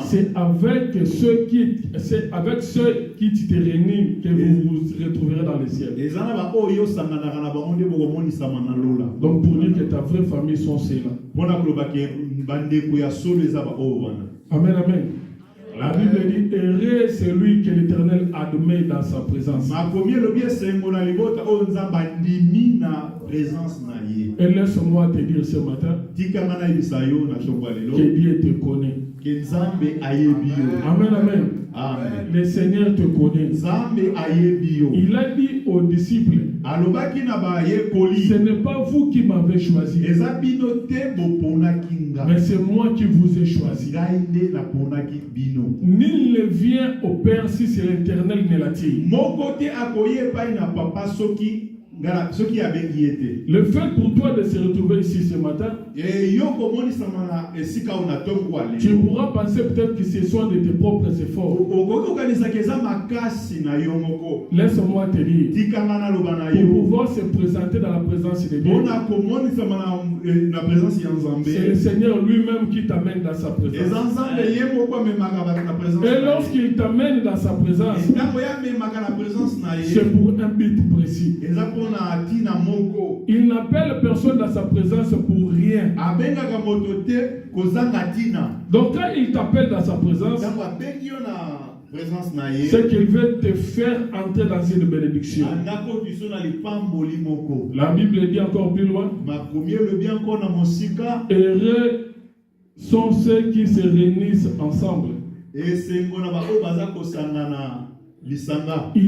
c'est avec ceux qui te réunissent que vous vous retrouverez dans le ciel. Donc pour dire que ta vraie famille sont ceux-là. Amen, amen. La Bible dit, heureux celui que l'Éternel admet dans sa présence. Et laisse-moi te dire ce matin que Dieu te connaît. Amen, amen. Amen. Le Seigneur te connaît. Il a dit aux disciples, ce n'est pas vous qui m'avez choisi, mais c'est moi qui vous ai choisi. Nul ne vient au Père si c'est l'Éternel ne l'attire. Le fait pour toi de se retrouver ici ce matin, tu pourras penser peut-être que ce sont de tes propres efforts. Laisse-moi te dire, pour pouvoir se présenter dans la présence de Dieu, c'est le Seigneur lui-même qui t'amène dans sa présence. Et lorsqu'il t'amène dans sa présence, c'est pour un but précis. Il n'appelle personne dans sa présence pour rien. Donc quand il t'appelle dans sa présence, c'est qu'il veut te faire entrer dans une bénédiction. La Bible dit encore plus loin, heureux sont ceux qui se réunissent ensemble. Il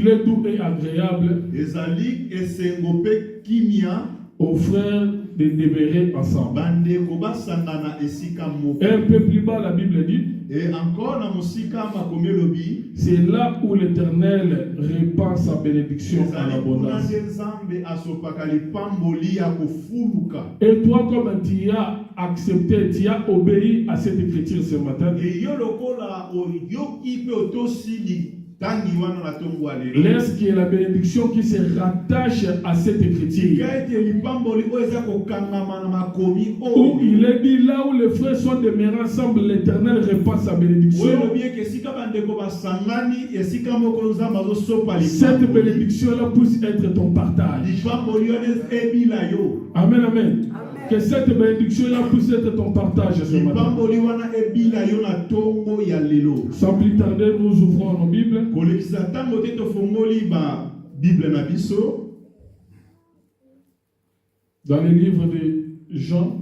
est doux et agréable aux frères de demeurer ensemble. Et un peu plus bas, la Bible dit, c'est là où l'Éternel répand sa bénédiction en abondance. Et toi, comme tu as accepté, tu as obéi à cette écriture ce matin, laisse qu'il y ait la bénédiction qui se rattache à cette écriture. Où il est dit, là où les frères sont demeurés ensemble, l'Éternel répand sa bénédiction. Cette bénédiction-là puisse être ton partage. Amen, amen. Que cette bénédiction-là puisse être ton partage ce matin. Sans plus tarder, nous ouvrons nos Bibles. Dans le livre de Jean.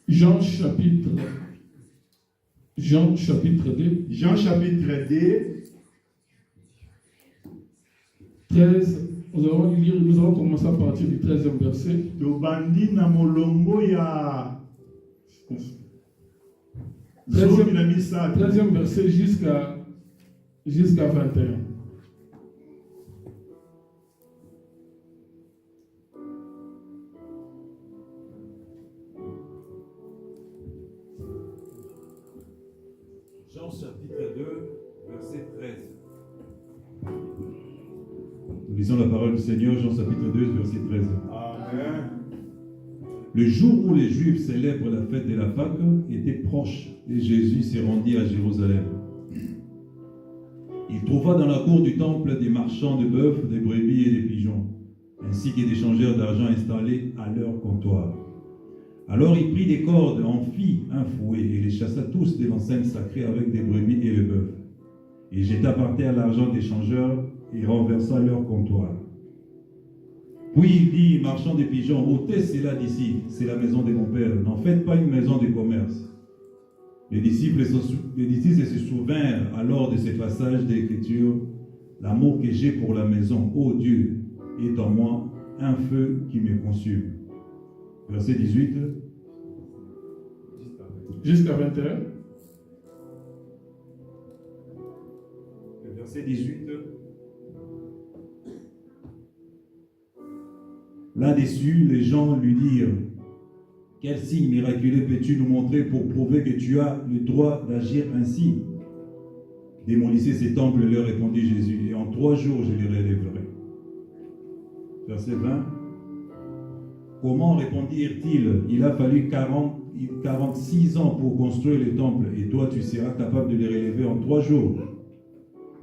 Jean chapitre 2. Jean chapitre 2. 13. Nous allons commencer à partir du 13e verset. 13e verset jusqu'à 21. Jean chapitre 2, verset 13. Nous lisons la parole du Seigneur, Jean chapitre 2, verset 13. Amen. Le jour où les Juifs célèbrent la fête de la Pâque était proche et Jésus s'est rendu à Jérusalem. Il trouva dans la cour du temple des marchands de bœufs, des brebis et des pigeons, ainsi que des changeurs d'argent installés à leur comptoir. Alors il prit des cordes, en fit un fouet et les chassa tous de l'enceinte sacrée avec des brebis et le bœuf. Il jeta par terre l'argent des changeurs et renversa leur comptoir. Puis il dit, marchand des pigeons, ôtez cela d'ici, c'est la maison de mon père, n'en faites pas une maison de commerce. Les disciples se souvinrent alors de ce passage de l'Écriture, l'amour que j'ai pour la maison, ô Dieu, est en moi un feu qui me consume. Verset 18. Jusqu'à 21. Verset 18. Là-dessus, les gens lui dirent, quel signe miraculeux peux-tu nous montrer pour prouver que tu as le droit d'agir ainsi? démolissez ces temples, leur répondit Jésus, et en 3 jours je les relèverai. Verset 20. Comment répondirent-ils? Il a fallu 46 ans pour construire les temples, et toi tu seras capable de les relever en 3 jours.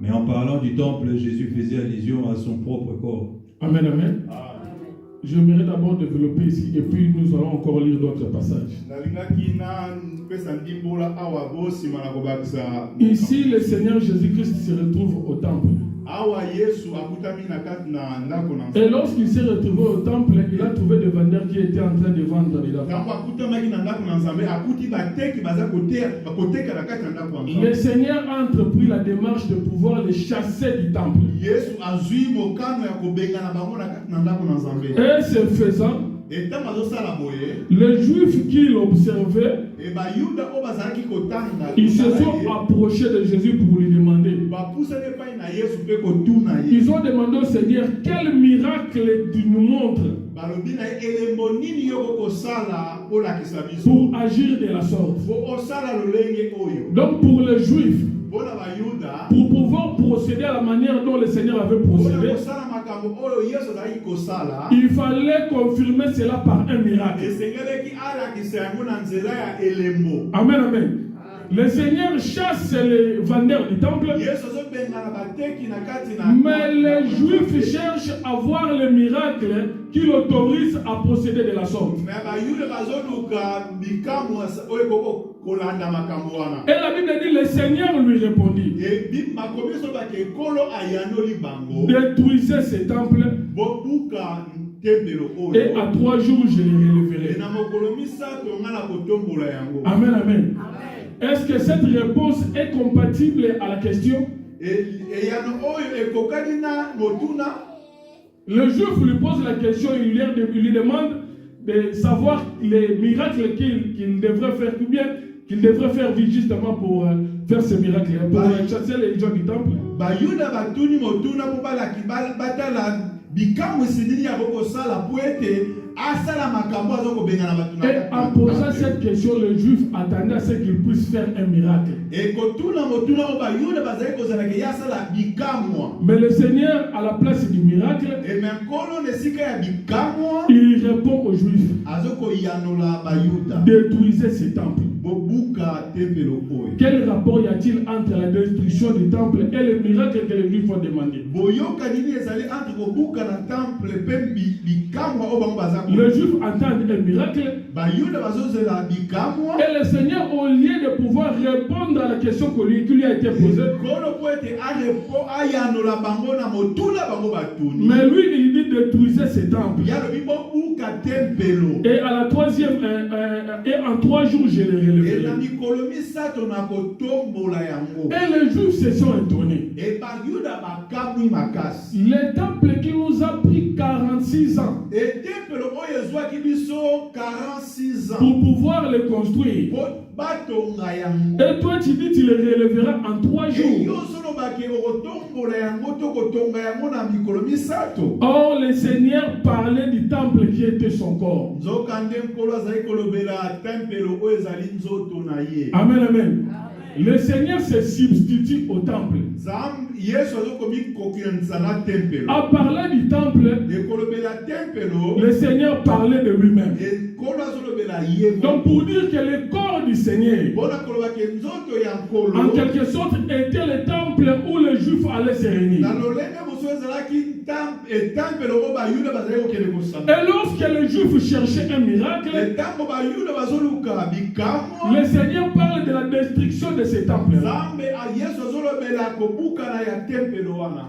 Mais en parlant du temple, Jésus faisait allusion à son propre corps. Amen, amen. J'aimerais d'abord développer ici, et puis nous allons encore lire d'autres passages. Ici, le Seigneur Jésus-Christ se retrouve au temple. Et lorsqu'il s'est retrouvé au temple, il a trouvé des vendeurs qui étaient en train de vendre dedans. Le Seigneur a entrepris la démarche de pouvoir les chasser du temple. Et ce faisant, les Juifs qui l'observaient, ils se sont approchés de Jésus pour lui demander. Ils ont demandé au Seigneur, quel miracle tu nous montres pour agir de la sorte. Donc pour les Juifs, pour pouvoir procéder à la manière dont le Seigneur avait procédé, il fallait confirmer cela par un miracle. Amen, amen. Le Seigneur chasse les vendeurs du temple, mais les Juifs cherchent à voir le miracle qui l'autorise à procéder de la sorte. Et la Bible dit, le Seigneur lui répondit, détruisez ce temple, et à 3 jours je les relèverai. Amen, amen. Est-ce que cette réponse est compatible à la question? Le Juif lui pose la question, il lui demande de savoir les miracles qu'il devrait faire, ou bien qu'il devrait faire justement pour faire ce miracle, pour chasser les gens du temple. Et en posant cette question, le Juif attendait à ce qu'il puisse faire un miracle. Mais le Seigneur, à la place du miracle, il répond aux Juifs, détruisez ce temple. Quel rapport y a-t-il entre la destruction du temple et le miracle que les Juifs ont demandé? Les Juifs entendent un miracle, et le Seigneur, au lieu de pouvoir répondre à la question qui lui a été posée, mais lui il dit détruisez ce temple. Et à la troisième, et en 3 jours je les relèverai. Et les Juifs se sont étonnés. Le temple qui nous a pris 46 ans pour pouvoir le construire. Et toi tu dis tu le relèveras en 3 jours. Or le Seigneur parlait du temple qui était son corps. Amen, amen. Le Seigneur se substitue au temple. À parler du temple, le Seigneur parlait de lui-même. Donc pour dire que le corps du Seigneur, en quelque sorte, était le temple où les Juifs allaient se réunir. Et lorsque les Juifs cherchaient un miracle, le Seigneur parle de la destruction de ces temples.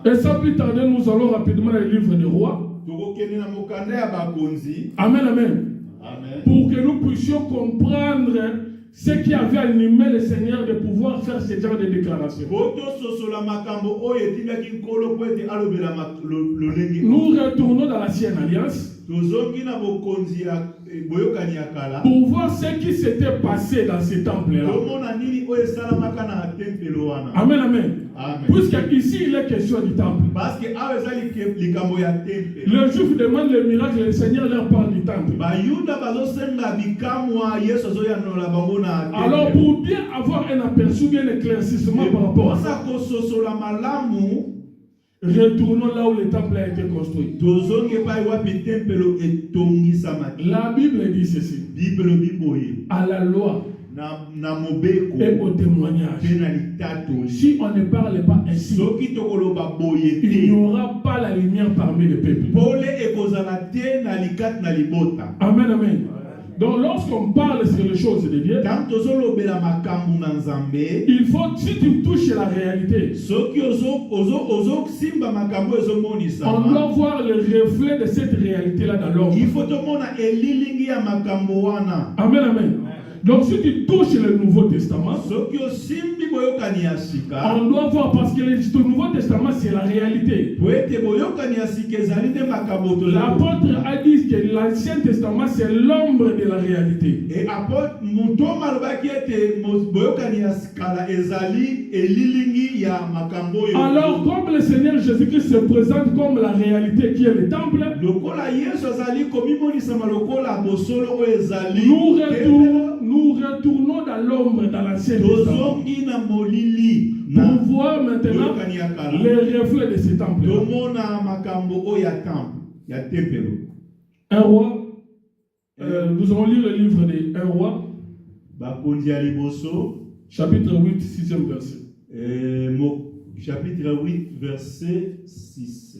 Et sans plus tarder, nous allons rapidement dans le livre des Rois. Amen, amen. Pour que nous puissions comprendre ce qui avait animé le Seigneur de pouvoir faire ce genre de déclaration. Nous retournons dans l'ancienne alliance pour voir ce qui s'était passé dans ce temple-là. Amen, amen. Amen. Puisqu'ici il est question du temple. Parce que Le juif demande le miracle et le Seigneur leur parle du temple. Alors pour bien avoir un aperçu, bien éclaircissement par rapport à ça, retournons là où le temple a été construit. La Bible dit ceci. À la loi et au témoignage. Si on ne parle pas ainsi, il n'y aura pas la lumière parmi les peuples. Amen, amen. Donc lorsqu'on parle sur les choses de Dieu, il faut, si tu touches la réalité, on doit voir le reflet de cette réalité-là dans l'homme. Amen, amen. Donc si tu touches le Nouveau Testament, on doit voir, parce que le Nouveau Testament c'est la réalité. L'apôtre a dit que l'Ancien Testament c'est l'ombre de la réalité. Alors comme le Seigneur Jésus-Christ se présente comme la réalité qui est le temple, nous retournons dans l'ombre, dans l'Ancien Testament, pour voir maintenant les reflets de ce temple. Un roi, nous allons lire le livre de Un roi, chapitre 8, 6e verset. Chapitre 8, verset 6.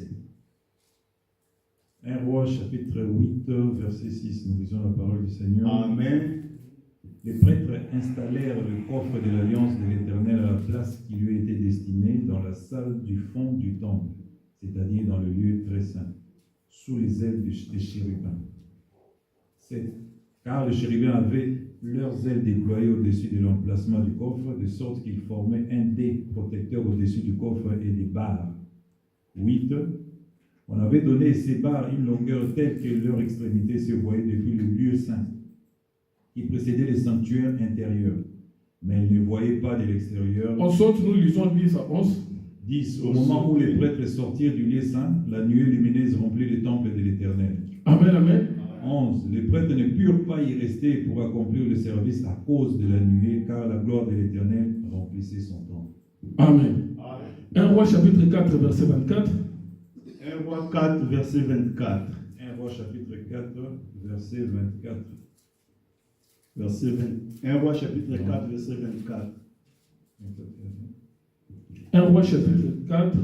Un roi, chapitre 8, verset 6. Nous lisons la parole du Seigneur. Amen. Les prêtres installèrent le coffre de l'alliance de l'Éternel à la place qui lui était destinée dans la salle du fond du temple, c'est-à-dire dans le lieu très saint, sous les ailes des chérubins. Car les chérubins avaient leurs ailes déployées au-dessus de l'emplacement du coffre, de sorte qu'ils formaient un dé protecteur au-dessus du coffre et des barres. 8. On avait donné à ces barres une longueur telle que leur extrémité se voyait depuis le lieu saint, qui précédait le sanctuaire intérieur, mais elles ne voyaient pas de l'extérieur. En sorte, nous lisons 10 à 11. 10. Au moment où les prêtres sortirent du lieu saint, la nuée lumineuse remplit le temple de l'Éternel. Amen, amen. 11. Les prêtres ne purent pas y rester pour accomplir le service à cause de la nuée, car la gloire de l'Éternel remplissait son temple. Amen. 1 Roi chapitre 4, verset 24. 1 Roi 4, verset 24. 1 Roi chapitre 4, verset 24. Verset 20. 1 Roi chapitre 4, verset 24. 1 Roi chapitre 4,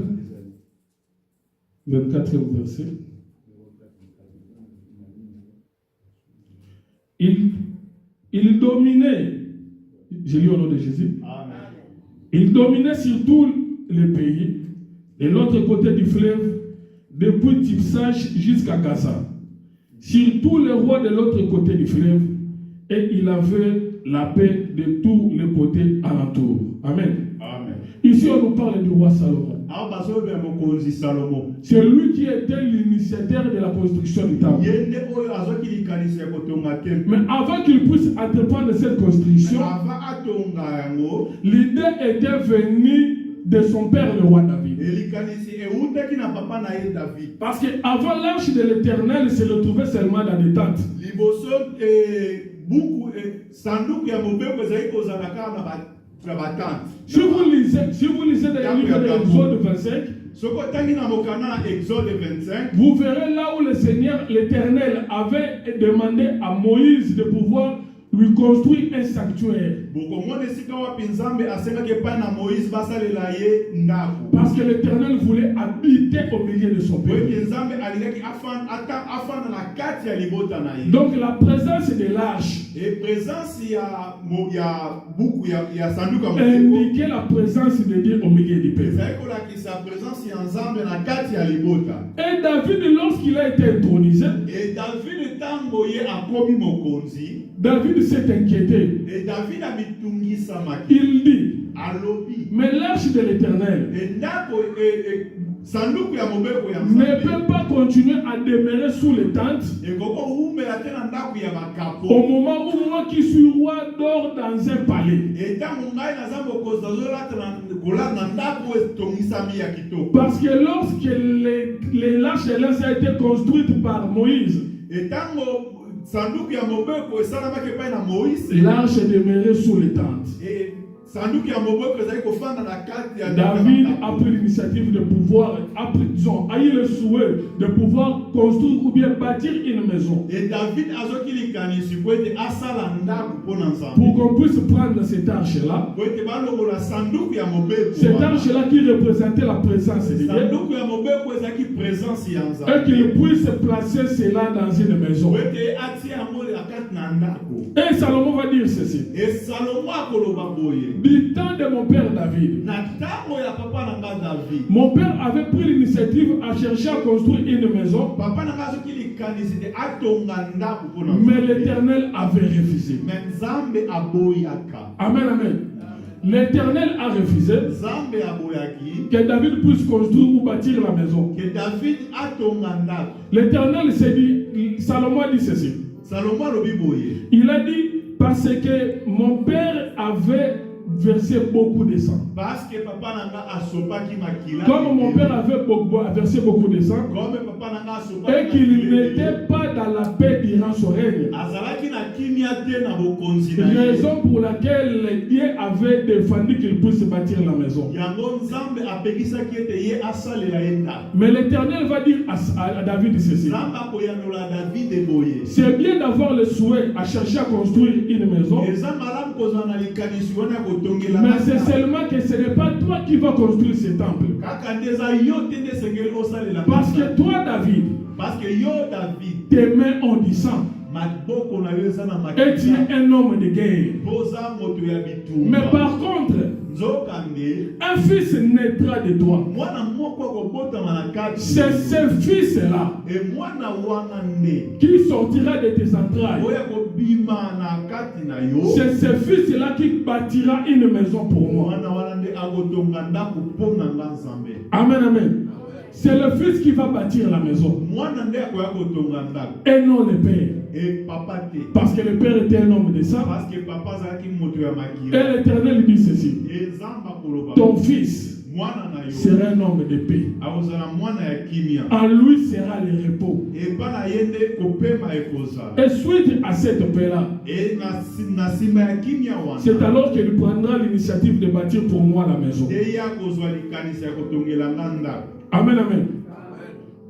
24e verset. Il dominait, je lis au nom de Jésus, Amen. Il dominait sur tous les pays, de l'autre côté du fleuve, depuis Tipsach jusqu'à Gaza, sur tous les rois de l'autre côté du fleuve, et il avait la paix de tous les côtés alentours. Amen. Amen. Ici, on nous parle du roi Salomon. C'est lui qui était l'initiateur de la construction du temple. Mais avant qu'il puisse entreprendre cette construction, l'idée était venue de son père, le roi David. Parce qu'avant, l'arche de l'Éternel se retrouvait seulement dans des tentes. Si vous lisez dans le livre de Exode 25, vous verrez là où le Seigneur, l'Éternel, avait demandé à Moïse de pouvoir lui construire un sanctuaire. Parce que l'Éternel voulait habiter au milieu de son peuple. Donc la présence de l'arche indiquait la présence de Dieu au milieu du peuple. Et David, lorsqu'il a été intronisé, David s'est inquiété. Il dit, mais l'arche de l'Éternel sanduku ya mobeko ya ne Nzambe peut pas continuer à demeurer sous les tentes ekoko umela te na ndako ya bakapo au moment où moi qui suis roi dors dans un palais. etango ngai naza mokonzi nazolata kolala na ndako etongisami ya kitoko. Parce que lorsque l'arche de l'Alliance a été construite par Moïse, etango sanduku ya mobeko esalamaki epai na Moïse, l'arche demeurait sous les tentes. sanduku ya mobeko ezali kofanda na kati ya David a pris l'initiative de pouvoir, a eu le souhait de pouvoir construire ou bien bâtir une maison. Et David azoki likanisi po ete asala ndako mpo na Nzambe. Pour qu'on puisse prendre cette arche-là, Po ete balongola sanduku ya mobeko. cette arche-là qui représentait la présence de Dieu, sanduku ya mobeko ezalaki présence ya Nzambe. et qu'il puisse placer cela dans une maison. Po ete atia yango na kati na ndako. Et Salomon va dire ceci. Et Salomo akoloba boye. Du temps de mon père David, Na tango ya papa na nga David. mon père avait pris l'initiative à chercher à construire une maison, Papa na nga azoki likanisi te atonga ndako mpo na mais Nzambe. l'Éternel avait refusé. Mais Nzambe aboyaka. Amen, amen. L'Éternel a refusé Nzambe aboyaki. que David puisse construire ou bâtir la maison. Que David atonga ndako. L'Éternel s'est dit, Salomon a dit ceci. Salomo alobi boye. Il a dit, parce que mon père avait versé beaucoup de sang. Parce que papa nanga asopaki makila. Comme mon père avait versé beaucoup de sang, Comme papa nanga asopaki. et qu'il n'était pas dans la paix durant son règne. Azalaki na kimia te na bokonzi na ye. Raison pour laquelle Dieu avait défendu qu'il puisse bâtir la maison. Yango Nzambe apekisaki ete ye asalela ye ndako. Mais l'Éternel va dire à David ceci. Nzambe akoyanola David boye. C'est bien d'avoir le souhait à chercher à construire une maison, Eza malamu kozala na likanisi wana kotongela. mais c'est seulement que ce n'est pas toi qui vas construire ce temple. Kaka ndeza yo te nde sengeli osalela. Parce que toi, David, Parce que yo David tes mains ont du sang. maboko na yo eza na Et tu makila. es un homme de guerre. Boza moto ya bitumba. Mais par contre, Nzokande un fils naîtra de toi. mwana moko akobotama na kati. C'est ce fils-là E mwana wana nde qui sortira de tes entrailles. oyo akobima na kati na yo. C'est ce fils-là qui bâtira une maison pour moi. Mwana wana nde akotonga ndako mpo na nga Nzambe. Amen, amen. C'est le fils qui va bâtir la maison. Mwana nde akoya kotonga ndako. Et non le père. E papa te. Parce que le père était un homme de sang. Parce que papa azalaki moto ya Et makila. l'Éternel dit ceci. E Nzambe akoloba. Ton fils Mwana na yo sera un homme de paix. akozala mwana ya kimia. En lui sera le repos. Epa na ye nde kopema ekozala. Et suite à cette paix-là, E na nsima ya kimia c'est wana. alors qu'il prendra l'initiative de bâtir pour moi la maison. Nde ye akozwa likanisi ya kotongela nga ndako. Amen, amen.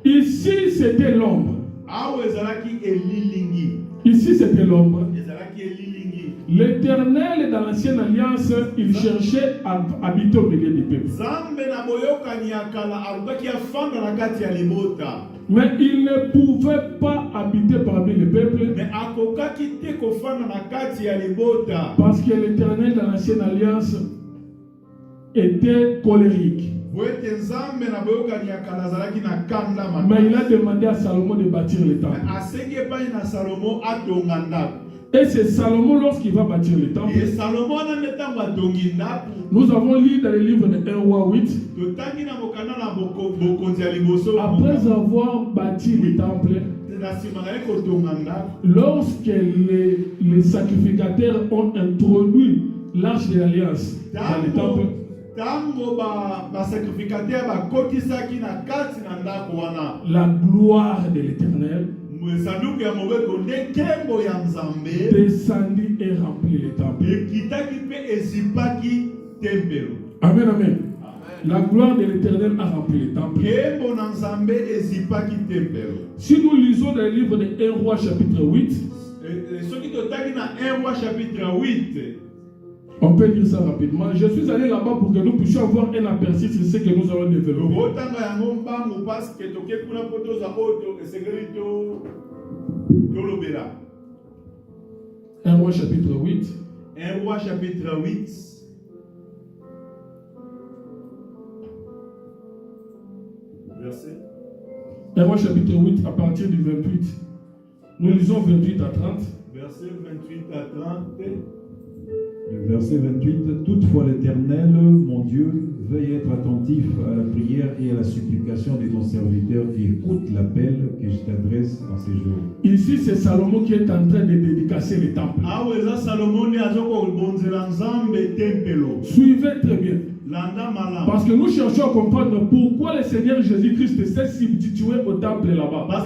Ici, c'était l'ombre. Awa ezalaki elilingi. Ici, c'était l'ombre. Ezalaki elilingi. L'Éternel, dans l'ancienne alliance, il cherchait à habiter au milieu du peuple. Nzambe na boyokani ya kala alukaki afanda na kati ya libota. Mais il ne pouvait pas habiter parmi le peuple Mais akokaki te kofanda na kati ya libota. parce que l'Éternel, dans l'ancienne alliance, était colérique. Boyete Nzambe na boyokani ya kala azalaki na kanda Mais il a makasi. demandé à Salomon de bâtir le temple. Asengi epai na Salomo atonga ndako. Et c'est Salomon, lorsqu'il va bâtir le temple, Et Salomo wana nde ntango atongi ndako. nous avons lu dans le livre de 1 roi 8, Totangi na mokanda na bokonzi ya liboso. après avoir bâti le temple, Na nsima na ye kotonga ndako. lorsque les sacrificateurs ont introduit l'arche de l'alliance dans le temple, Tango basacrificateur bakotisaki na kati na ndako wana. la gloire de l'Éternel Sanduku ya mobeko nde nkembo ya Nzambe descendit et remplit le temple. ekitaki mpe ezipaki tempelo. Amen, amen. La gloire de l'Éternel a rempli le temple. Nkembo na Nzambe ezipaki tempelo. Si nous lisons dans le livre de 1 roi chapitre 8, Soki totangi na 1 roi chapitre 8, on peut dire ça rapidement. Je suis allé là-bas pour que nous puissions avoir un aperçu sur ce que nous allons développer. tokotanga yango mbangu parce que toke kuna mpo toza oyo esengeli tolobela. 1 roi chapitre 8. 1 roi chapitre 8. Verset. 1 roi chapitre 8 à partir du 28. Nous lisons 28 à 30. Verset 28 à 30. Le verset 28, toutefois l'Éternel, mon Dieu, veuille être attentif à la prière et à la supplication de ton serviteur et écoute l'appel que je t'adresse en ces jours. Ici, c'est Salomon qui est en train de dédicacer le temple. Suivez très bien. Parce que nous cherchons à comprendre pourquoi le Seigneur Jésus-Christ s'est substitué au temple là-bas. La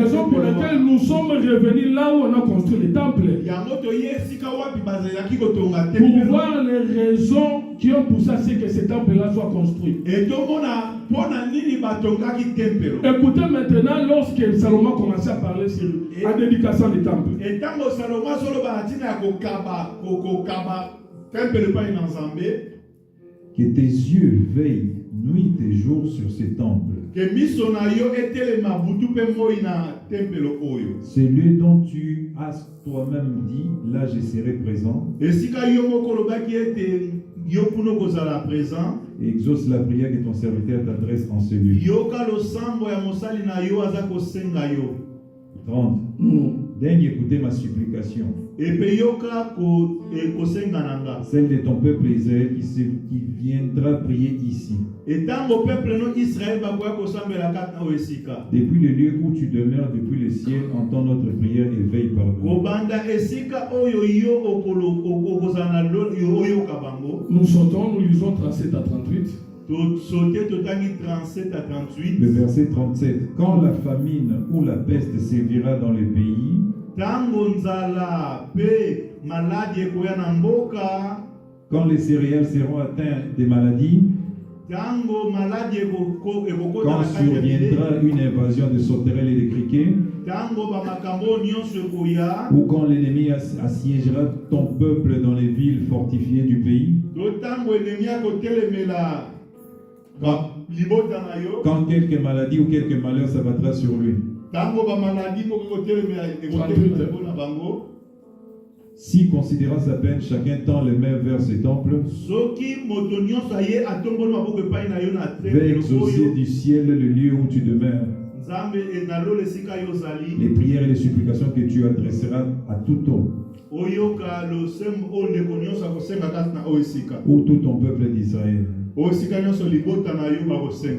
raison pour laquelle nous sommes revenus là où on a construit le temple. Pour voir les raisons qui ont poussé à ce que ce temple-là soit construit. Écoutez maintenant lorsque Salomon commençait à parler sur la dédication du temple. Que tes yeux veillent nuit et jour sur ces temples. C'est lui dont tu as toi-même dit, là je serai présent. Et exauce la prière que ton serviteur t'adresse en ce lieu. 30. Daigne écouter ma supplication. Celle de ton peuple Israël qui viendra prier ici. Depuis le lieu où tu demeures, depuis le ciel, entends notre prière et veille par nous. Nous sautons, nous lisons 37 à 38. Le verset 37. Quand la famine ou la peste sévira dans le pays, quand les céréales seront atteintes des maladies, quand surviendra une invasion de sauterelles et de criquets, ou quand l'ennemi assiégera ton peuple dans les villes fortifiées du pays, quand quelque maladie ou quelque malheur s'abattra sur lui. Si considérant sa peine, chacun tend les mains vers ses temples, vais exaucer du ciel le lieu où tu demeures. Les prières et les supplications que tu adresseras à tout homme, ou tout ton peuple d'Israël.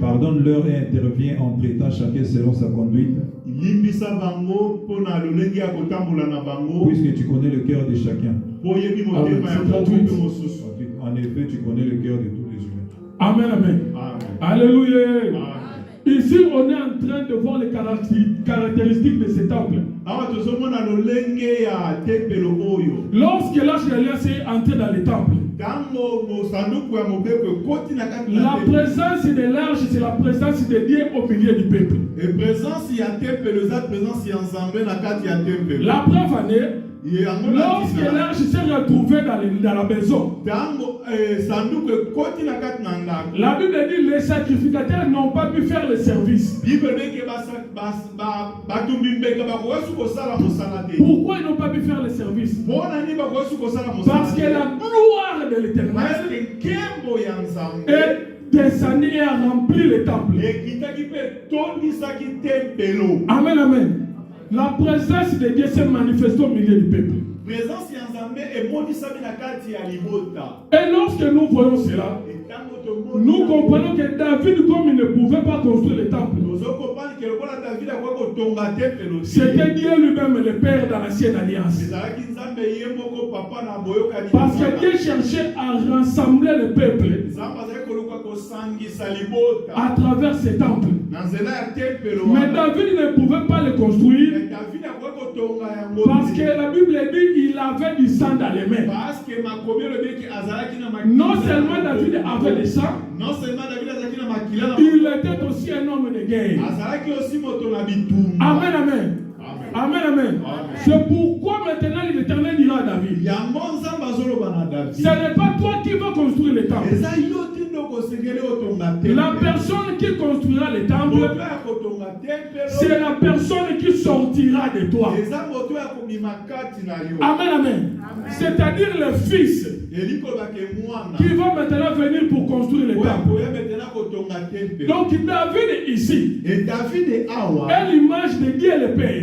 Pardonne-leur et intervient en traitant chacun selon sa conduite. Puisque tu connais le cœur de chacun. En effet, tu connais le cœur de tous les humains. Amen, amen. Alléluia. Ici, on est en train de voir les caractéristiques de ce temple. Lorsque l'âge d'Alliance est entré dans le temple, la présence de l'arche, c'est la présence de Dieu au milieu du peuple. La preuve en est, lorsque l'arche s'est retrouvée dans la maison, la Bible dit que les sacrificateurs n'ont pas pu faire le service. Pourquoi ils n'ont pas pu faire le service? Parce que la gloire de l'Éternel est descendue et a rempli le temple. Amen, amen. La présence de Dieu s'est manifestée au milieu du peuple. Et lorsque nous voyons cela, nous comprenons que David, comme il ne pouvait pas construire le temple, c'était Dieu lui-même le Père dans l'ancienne alliance. Parce que Dieu cherchait à rassembler le peuple à travers ce temple. Mais David ne pouvait pas le construire parce que la Bible dit qu'il avait du sang dans les mains. Non seulement David avait du sang, il était aussi un homme de guerre. Amen, amen. Amen, amen. C'est pourquoi maintenant l'Éternel dira à David, ce n'est pas toi qui vas construire le temple. La personne qui construira le temple, moto ya kotonga tempelo c'est la personne qui sortira de toi. eza moto ya kobima kati na yo. Amen, amen. C'est-à-dire le fils Eliko bake mwana qui va maintenant venir pour construire le oyo temple. akoya maintenant kotonga tempelo. Donc David ici Et David awa est l'image de Dieu le Père,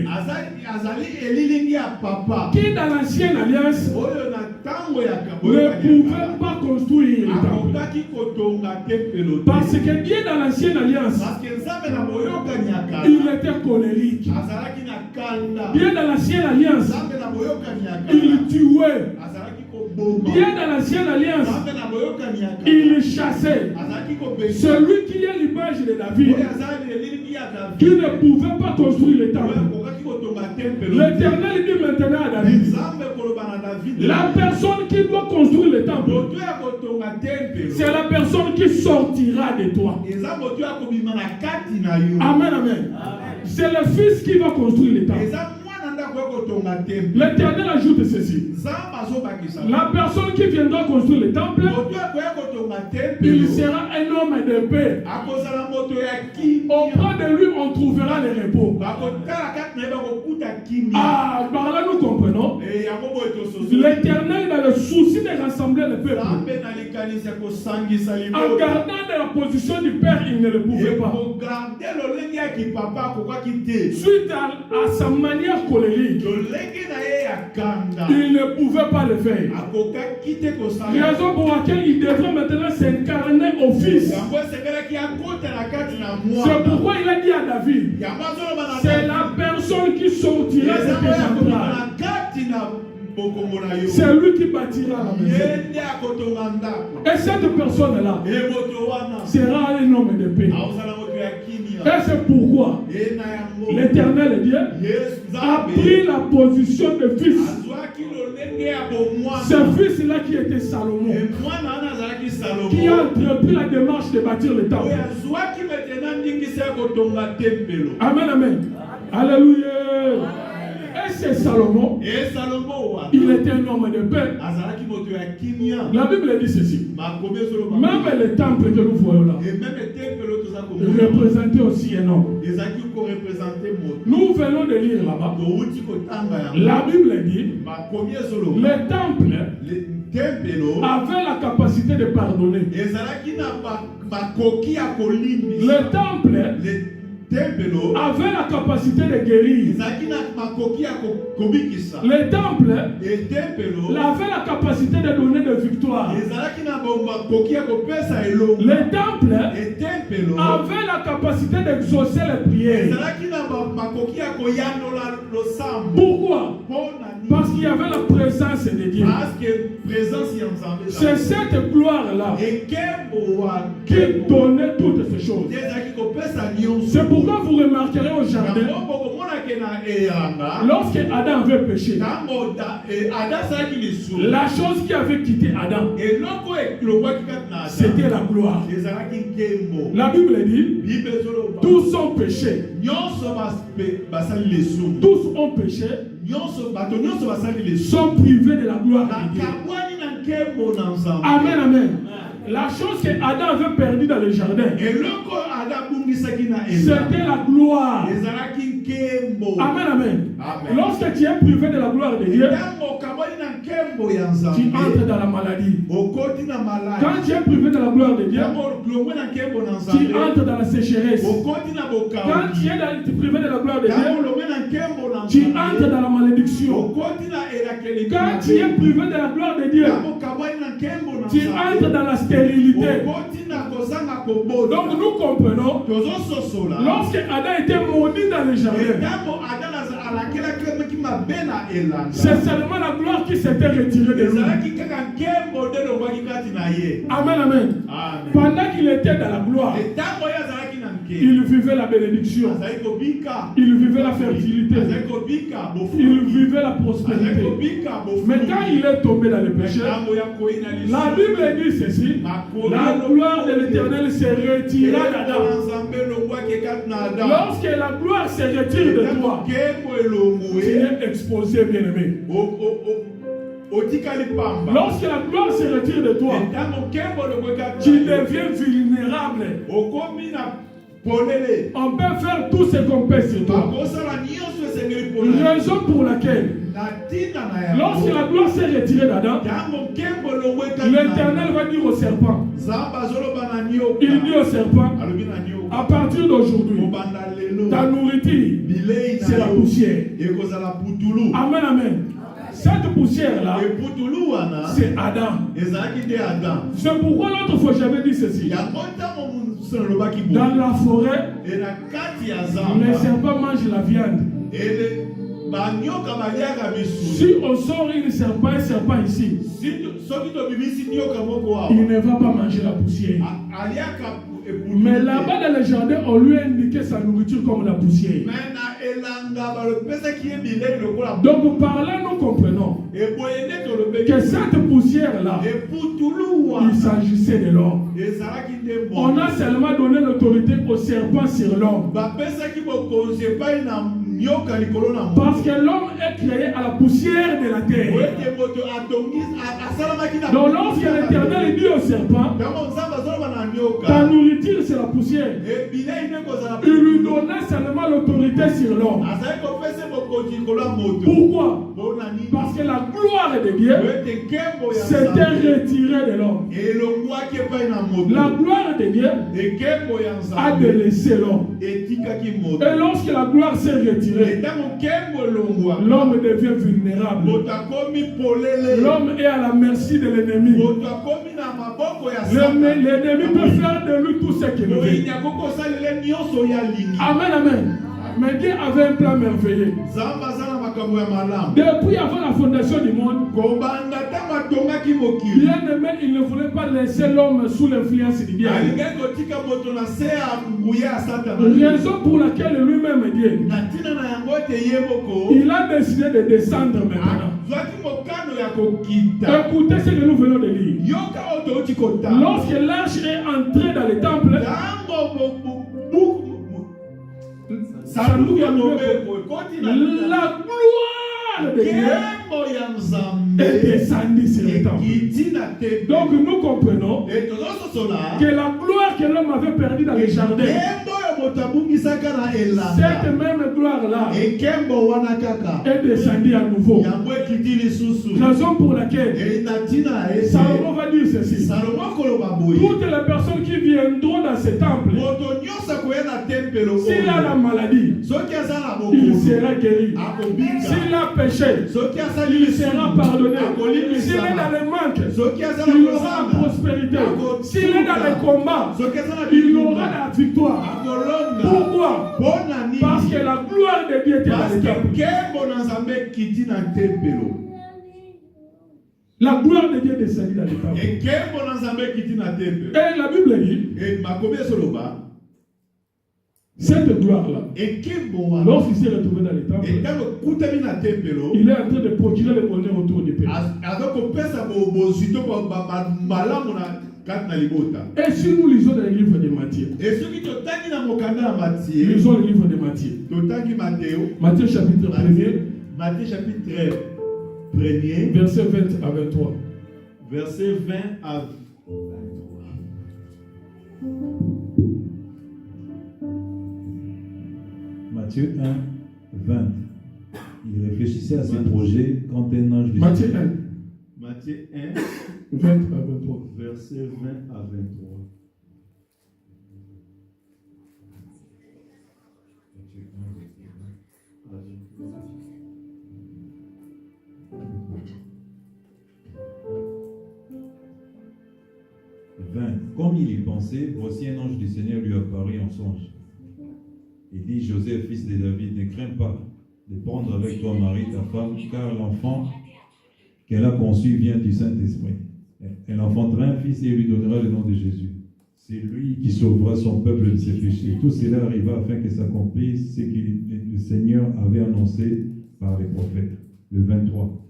azali elilingi ya papa qui dans l'ancienne alliance oyo na tango ya ne pouvait pas construire le temple. akokaki kotonga tempelo te. Parce que Dieu dans l'ancienne alliance, Parce que nzambe na boyokani ya kala il était colérique. azalaki na kanda. Dieu dans l'ancienne alliance, nzambe na boyokani ya kala il tuait. azalaki koboma. Dieu dans l'ancienne alliance, nzambe na boyokani ya kala il chassait. azalaki kobeta. Celui qui est l'image de David, oyo azali elilingi ya qui David ne pouvait pas construire le oyo temple. akokaki kotonga tempelo te. L'Éternel dit maintenant à David, nzambe koloba na David la personne qui doit construire le temple, moto ya kotonga tempelo c'est la personne qui sortira de toi. eza moto ya kobima na kati na yo. Amen, amen. C'est le fils qui va construire le temple. eza mwana ndako ya kotonga tempelo. L'Éternel ajoute ceci. nzambe azobakisa La personne qui viendra construire le temple, moto akoya kotonga il tempelo sera un homme de paix. akozala moto ya kimia. Auprès de lui, on trouvera le repos. bakotala kati na ye bakokuta kimia. Ah, par là nous comprenons. yango boye tososo L'Éternel, dans le souci de rassembler le peuple, nzambe na likanisi ya kosangisa en libota gardant de la position du Père, il ne le pouvait pas. kogarde lolenge ya kipapa akokaki te. Suite à sa manière colérique, lolenge na ye ya kanda il ne pouvait pas le faire. akokaki te kosala. Raison pour laquelle il devrait maintenant s'incarner au Fils. yango esekelaki akota na kati na C'est mwana. pourquoi il a dit à David, yango azoloba na c'est la personne qui sortira de eza tes oyo akobima entrailles. na kati na bokongo na yo. C'est lui qui bâtira la maison. ye nde akotonga ndako. Et cette personne-là e moto wana sera un homme de paix. aozala moto ya kimia. Et c'est pourquoi e na yango l'Éternel Dieu yesu a nzambe pris la position de fils. azwaki lolenge ya bomwana. Ce fils-là qui était Salomon, e mwana wana azalaki salomo qui a entrepris la démarche de bâtir le oyo temple. azwaki maintenant ndingisa ya kotonga tempelo. Amen, amen. Alléluia. Et c'est Salomon, e salomo wana il était un homme de paix. azalaki moto ya kimia. La Bible dit ceci. makomi ezoloba Même le temple que nous voyons là et même tempelo toza komona représentait aussi un homme. ezalaki korepresente moto. Nous venons de lire là-bas. touti kotanga yango. La Bible dit makomi ezoloba le temple tempelo avait la capacité de pardonner. ezalaki na makoki ya kolimbisa. Le temple tempelo avait la capacité de guérir. ezalaki na makoki ya kobikisa. Le temple e tempelo avait la capacité de donner de victoire. ezalaki na makoki ya kopesa elongo. Le temple e tempelo avait la capacité d'exaucer les prières. ezalaki na makoki ya koyanola losambo. Pourquoi? mpona nini? Parce qu'il y avait la présence de Dieu. parce que présence ya nzambe C'est cette gloire-là ekembo wana qui donnait toutes ces choses. ezalaki kopesa nyonso. C'est pourquoi vous remarquerez au jardin, yango bokomonake na eyanga lorsque Adam avait péché, ntango ada asalaki lisumu la chose qui avait quitté Adam, eloko elongwaki kati na ada c'était la gloire. ezalaki nkembo. La Bible dit, bible ezoloba tous ont péché. nyonso basali lisumu. Tous ont péché, bato nyonso basali lisumu sont privés de la gloire de Dieu. bakabwani na nkembo na nzambe. Amen, amen. La chose que Adam avait perdue dans le jardin, eloko ada abungisaki na c'était la gloire. ezalaki nkembo. Amen, amen. Amen. Lorsque tu es privé de la gloire de Dieu, ntango okabwani na nkembo ya tu nzambe entres dans la maladie. okoti na maladi. Quand tu es privé de la gloire de Dieu, ntango olongwe na nkembo na tu nzambe entres dans la sécheresse. okoti na Quand bokawi. tu es privé de la gloire de ntango Dieu, olongwe na nkembo na tu nzambe entres dans la malédiction. okoti na elakeli. Quand tu es privé de la gloire de Dieu, ntango okabwani na nkembo na tu entres dans la stérilité. okoti na kozanga kobota. Donc nous comprenons, tozososola lorsque Adam était maudit dans le jardin, ntango ada alakelaki mabe na elanga c'est seulement la gloire qui s'était retirée de lui. ezalaki kaka nkembo nde elongwaki kati na ye. Amen, amen. Amen. Pendant qu'il était dans la gloire, ntango oyo azalaki na nke il vivait la bénédiction, azalaki kobika. il vivait la fertilité, azalaki kobika il bofuki. vivait la azalaki prospérité. kobika bofuki. Mais quand il est tombé dans le péché, ntango ya koyi na lisumu. la Bible dit ceci, la gloire de l'Éternel se retira d'Adam. nzambe elongwaki kati na Adam. Lorsque la gloire se retire de toi, nkembo tu elongwe es exposé, bien-aimé. otikali pamba. Lorsque la gloire se retire de toi, Etango kembo lokweka tu deviens vulnérable. okomi na polele. On peut faire tout ce qu'on peut sur toi. Bakosala nyonso esengeli mpona. Raison pour laquelle, Na tina na yango. lorsque la gloire s'est retirée d'Adam, Tango kembo lokweka l'Éternel va dire au serpent, Zamba azoloba na nyoka. il dit au serpent, Alobi na nyoka. à partir d'aujourd'hui, Kobanda lelo. ta nourriture, Bilei c'est na la yo. poussière. Ekozala putulu. Amen, amen. Cette poussière-là, Et putulu wana. c'est Adam. Ezalaki nde Adam. C'est pourquoi l'autre fois j'avais dit ceci. Yango ntango mosusu nalobaki boye. Dans la forêt, Et na kati ya les zamba. serpents mangent la viande. Et banyoka baliaka misusu. Si on sort un serpent ici, Soki tobimisi nyoka moko awa. il ne va pas manger la poussière. Aliaka Mais là-bas dans le jardin, on lui a indiqué sa nourriture comme la poussière. Mais na elanga balopesaki ye bilei lokola. Donc par là, nous comprenons Eboye nde tolobeki. que cette poussière-là, Eputulu wana. il s'agissait de l'homme. Ezalaki nde On moto. a seulement donné l'autorité au serpent sur l'homme. Bapesaki bokonzi epai na nyoka likolo na Parce que l'homme est créé à la poussière de la terre. ete moto atongisi asalamaki na. Donc lorsque l'Éternel dit au serpent, Ntango nzambe azoloba na ta nyoka. nourriture c'est la poussière, Ebilei nde kozala. il lui donnait seulement l'autorité sur l'homme. Azali kopesa bokonzi likolo ya moto. Pourquoi? Mpona nini? Parce que la gloire de Dieu Ete nkembo ya s'était nzambe retirée de l'homme. elongwaki epai na moto. La gloire de Dieu Ekembo ya a nzambe délaissé l'homme. etikaki moto. Et lorsque la gloire s'est retirée, Etango nkembo elongwa. l'homme devient vulnérable. Moto akomi polele. L'homme est à la merci de l'ennemi. Moto akomi na maboko ya Satan. L'ennemi peut faire de lui tout ce qu'il veut. Moyinya kokosalela nyonso ya lingi. Amen, amen. Mais Dieu avait un plan merveilleux. Nzambe aza na makambo ya malamu. Depuis avant la fondation du monde, Kobanda ntango atongaki mokili. bien aimé, il ne voulait pas laisser l'homme sous l'influence du diable. Alingaki kotika moto na se ya nguya ya Satana. Raison pour laquelle lui-même Dieu, Na ntina na yango ete ye moko. il a décidé de descendre maintenant. Azwaki mokano ya kokita. Écoutez ce que nous venons de lire. Yoka oyo touti kota. Lorsque l'arche est entrée dans le temple, Ntango sanduku ya lobeko ekoti na la gloire de Dieu nkembo ya est Nzambe descendue sur le temple. ekiti na tembe. Donc nous comprenons Et tozososola que la gloire que l'homme avait perdue dans le jardin, nkembo oyo moto abungisaka na cette elanga même gloire-là ekembo wana kaka est descendue à nouveau. yango ekiti lisusu. Raison pour laquelle Et na ntina na ete Salomon va dire ceci. Salomo koloba boye Toutes les personnes qui viendront dans ce temple, moto nyonso akoya na tempelo s'il a la oyo maladie, soki aza na il bokono sera guéri. akobika. S'il a péché, Soki asali il sera pardonné. S'il est dans akolimisama. le manque, Soki aza na il aura la kozanga prospérité. S'il est dans le combat, soki aza na il aura bitumba la victoire. akolonga. Pourquoi? Mpona nini? Parce que la gloire de Dieu était dans Parce le que temple. nkembo na Nzambe ekiti na tempelo. La gloire de Dieu est descendue dans le temple. Nkembo na Nzambe ekiti na tempelo. Et la Bible dit, Et makomi esoloba cette gloire-là, ekembo wana lorsqu'il s'est retrouvé dans le temple, etango ekutami na tempelo il est en train de procurer le bonheur autour du peuple. azokopesa bozwi to malamu na kati na libota. Et si nous lisons dans le livre de Matthieu, Et soki totangi na mokanda ya Matthieu, lisons le livre de Matthieu. totangi Matteo, Matthieu chapitre 1er, Matthieu chapitre 1er, verset 20 à 23. verset 20 à 23. Matthieu 1, 20. Il réfléchissait à ses projets quand un ange lui Matthieu 1, Matthieu 1, 20 à 23. verset 20 à 23. Comme il y pensait, voici un ange du Seigneur lui apparut en songe. Il dit, Joseph, fils de David, ne crains pas de prendre avec toi Marie, ta femme, car l'enfant qu'elle a conçu vient du Saint-Esprit. Elle enfantera un fils et lui donnera le nom de Jésus. C'est lui qui sauvera son peuple de ses péchés. Tout cela arriva afin que s'accomplisse ce que le Seigneur avait annoncé par les prophètes. Le 23.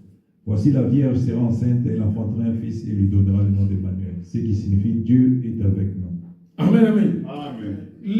Voici la Vierge sera enceinte, elle enfantera un fils et lui donnera le nom d'Emmanuel, ce qui signifie Dieu est avec nous. Amen, amen. Amen.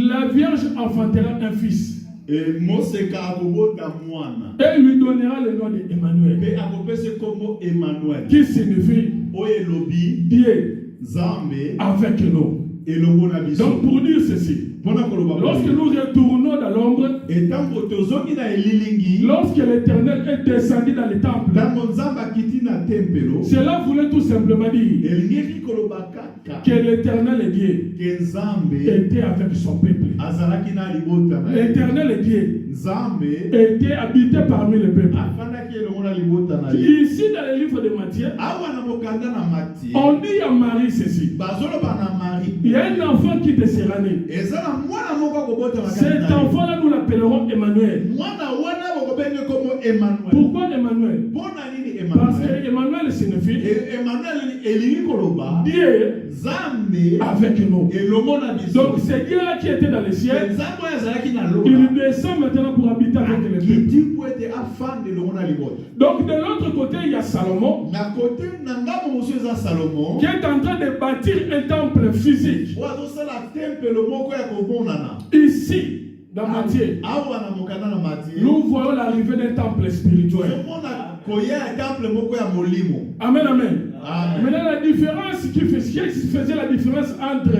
La Vierge enfantera un fils. Et Moseka akobota mwana. Et il lui donnera le nom d'Emmanuel. Mais akopese comme Emmanuel. Qui signifie Oyelobi Dieu Zambe avec nous. elongo na biso. Donc pour dire ceci, lorsque nous retournons dans l'ombre, et tant que tozongi na elilingi, lorsque l'Éternel est descendu dans le temple, tango nzamba kiti na tempelo, cela voulait tout simplement dire elingi koloba kaka que l'Éternel est Dieu ke Nzambe était avec son peuple. azalaki na libota na ye. L'Éternel est Dieu Nzambe était habité parmi les peuples. afandaki elongo na libota na ye. Ici dans le livre de Matthieu, Awa na mokanda na Matthieu, on dit à Marie ceci. bazoloba na Marie, Il y a un enfant qui te sera né. eza na mwana moko akobota na kati Cet na ye. enfant-là, nous l'appellerons Emmanuel. Mwana wana bakobenge komo Emmanuel. Pourquoi Emmanuel? Mpona nini Parce Emmanuel? que Emmanuel signifie Et Emmanuel elingi koloba Dieu Nzambe avec nous. elongo na biso. Donc c'est Dieu-là qui était dans le ciel. Nzambe oyo azalaki na lola Il descend maintenant pour habiter avec les peuples. akiti po ete afanda elongo na libota. Donc de l'autre côté, il y a Salomon Na kote na ngambo mosusu eza Salomon qui est en train de bâtir un temple physique. oyo azosala tempelo moko ya komonana. Ici, dans Matthieu, Awa na mokanda na Matthieu nous voyons l'arrivée d'un temple spirituel. tozomona koya ya temple moko ya molimo. Amen, amen. Amen. Maintenant, la différence qui faisait la différence entre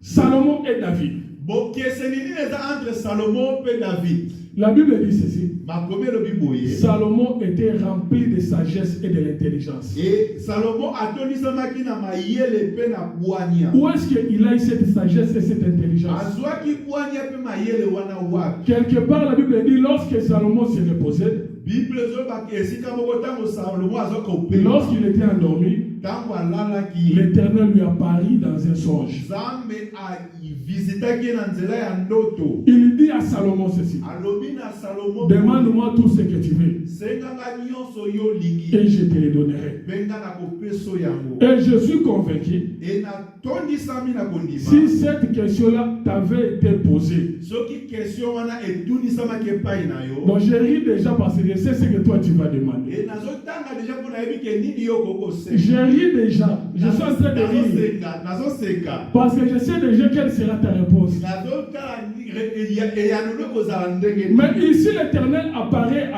Salomon et David. Bokeseni nini eza entre Salomon pe David? La Bible dit ceci. Makomi elobi boye. Salomon était rempli de sagesse et de l'intelligence. Et Salomon atonisamaki na mayele pe na bwania. Où est-ce qu'il a eu cette sagesse et cette intelligence? Azwaki bwania pe mayele wana wapi? Quelque part, la Bible dit lorsque Salomon s'est reposé, Bible ezobaki esika moko ntango Salomon azokopela. lorsqu'il était endormi, Ntango alalaki, l'Éternel lui apparut dans un songe. Nzambe avisitaki ye na nzela ya ndoto. Il dit à Salomon ceci. Alobi na Salomon, Demande-moi tout ce que tu veux senganga nyonso yo olingi, et je te le donnerai. mpenga na kopeso yango. Et je suis convaincu, Et natondisami na kondima. si cette question-là t'avait été posée, Soki question wana etunisamaki epai na yo. donc je ris déjà parce que je sais ce que toi tu vas demander. Et nazotanga déjà mpona yebi ke nini yo kokoseka. Je ris déjà, je suis en train de rire nazoseka parce que je sais déjà quelle sera ta réponse. nazotala eyano ekozala ndenge. Mais ici l'Éternel apparaît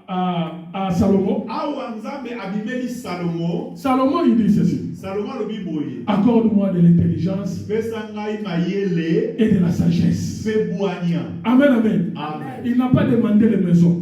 à Salomon. Awa Nzambe abimeli Salomon. Salomon il dit ceci. Salomon alobi boye, Accorde-moi de l'intelligence pesa ngai mayele et de la sagesse. pe bwania. Amen, amen. Amen. Il n'a pas demandé les maisons.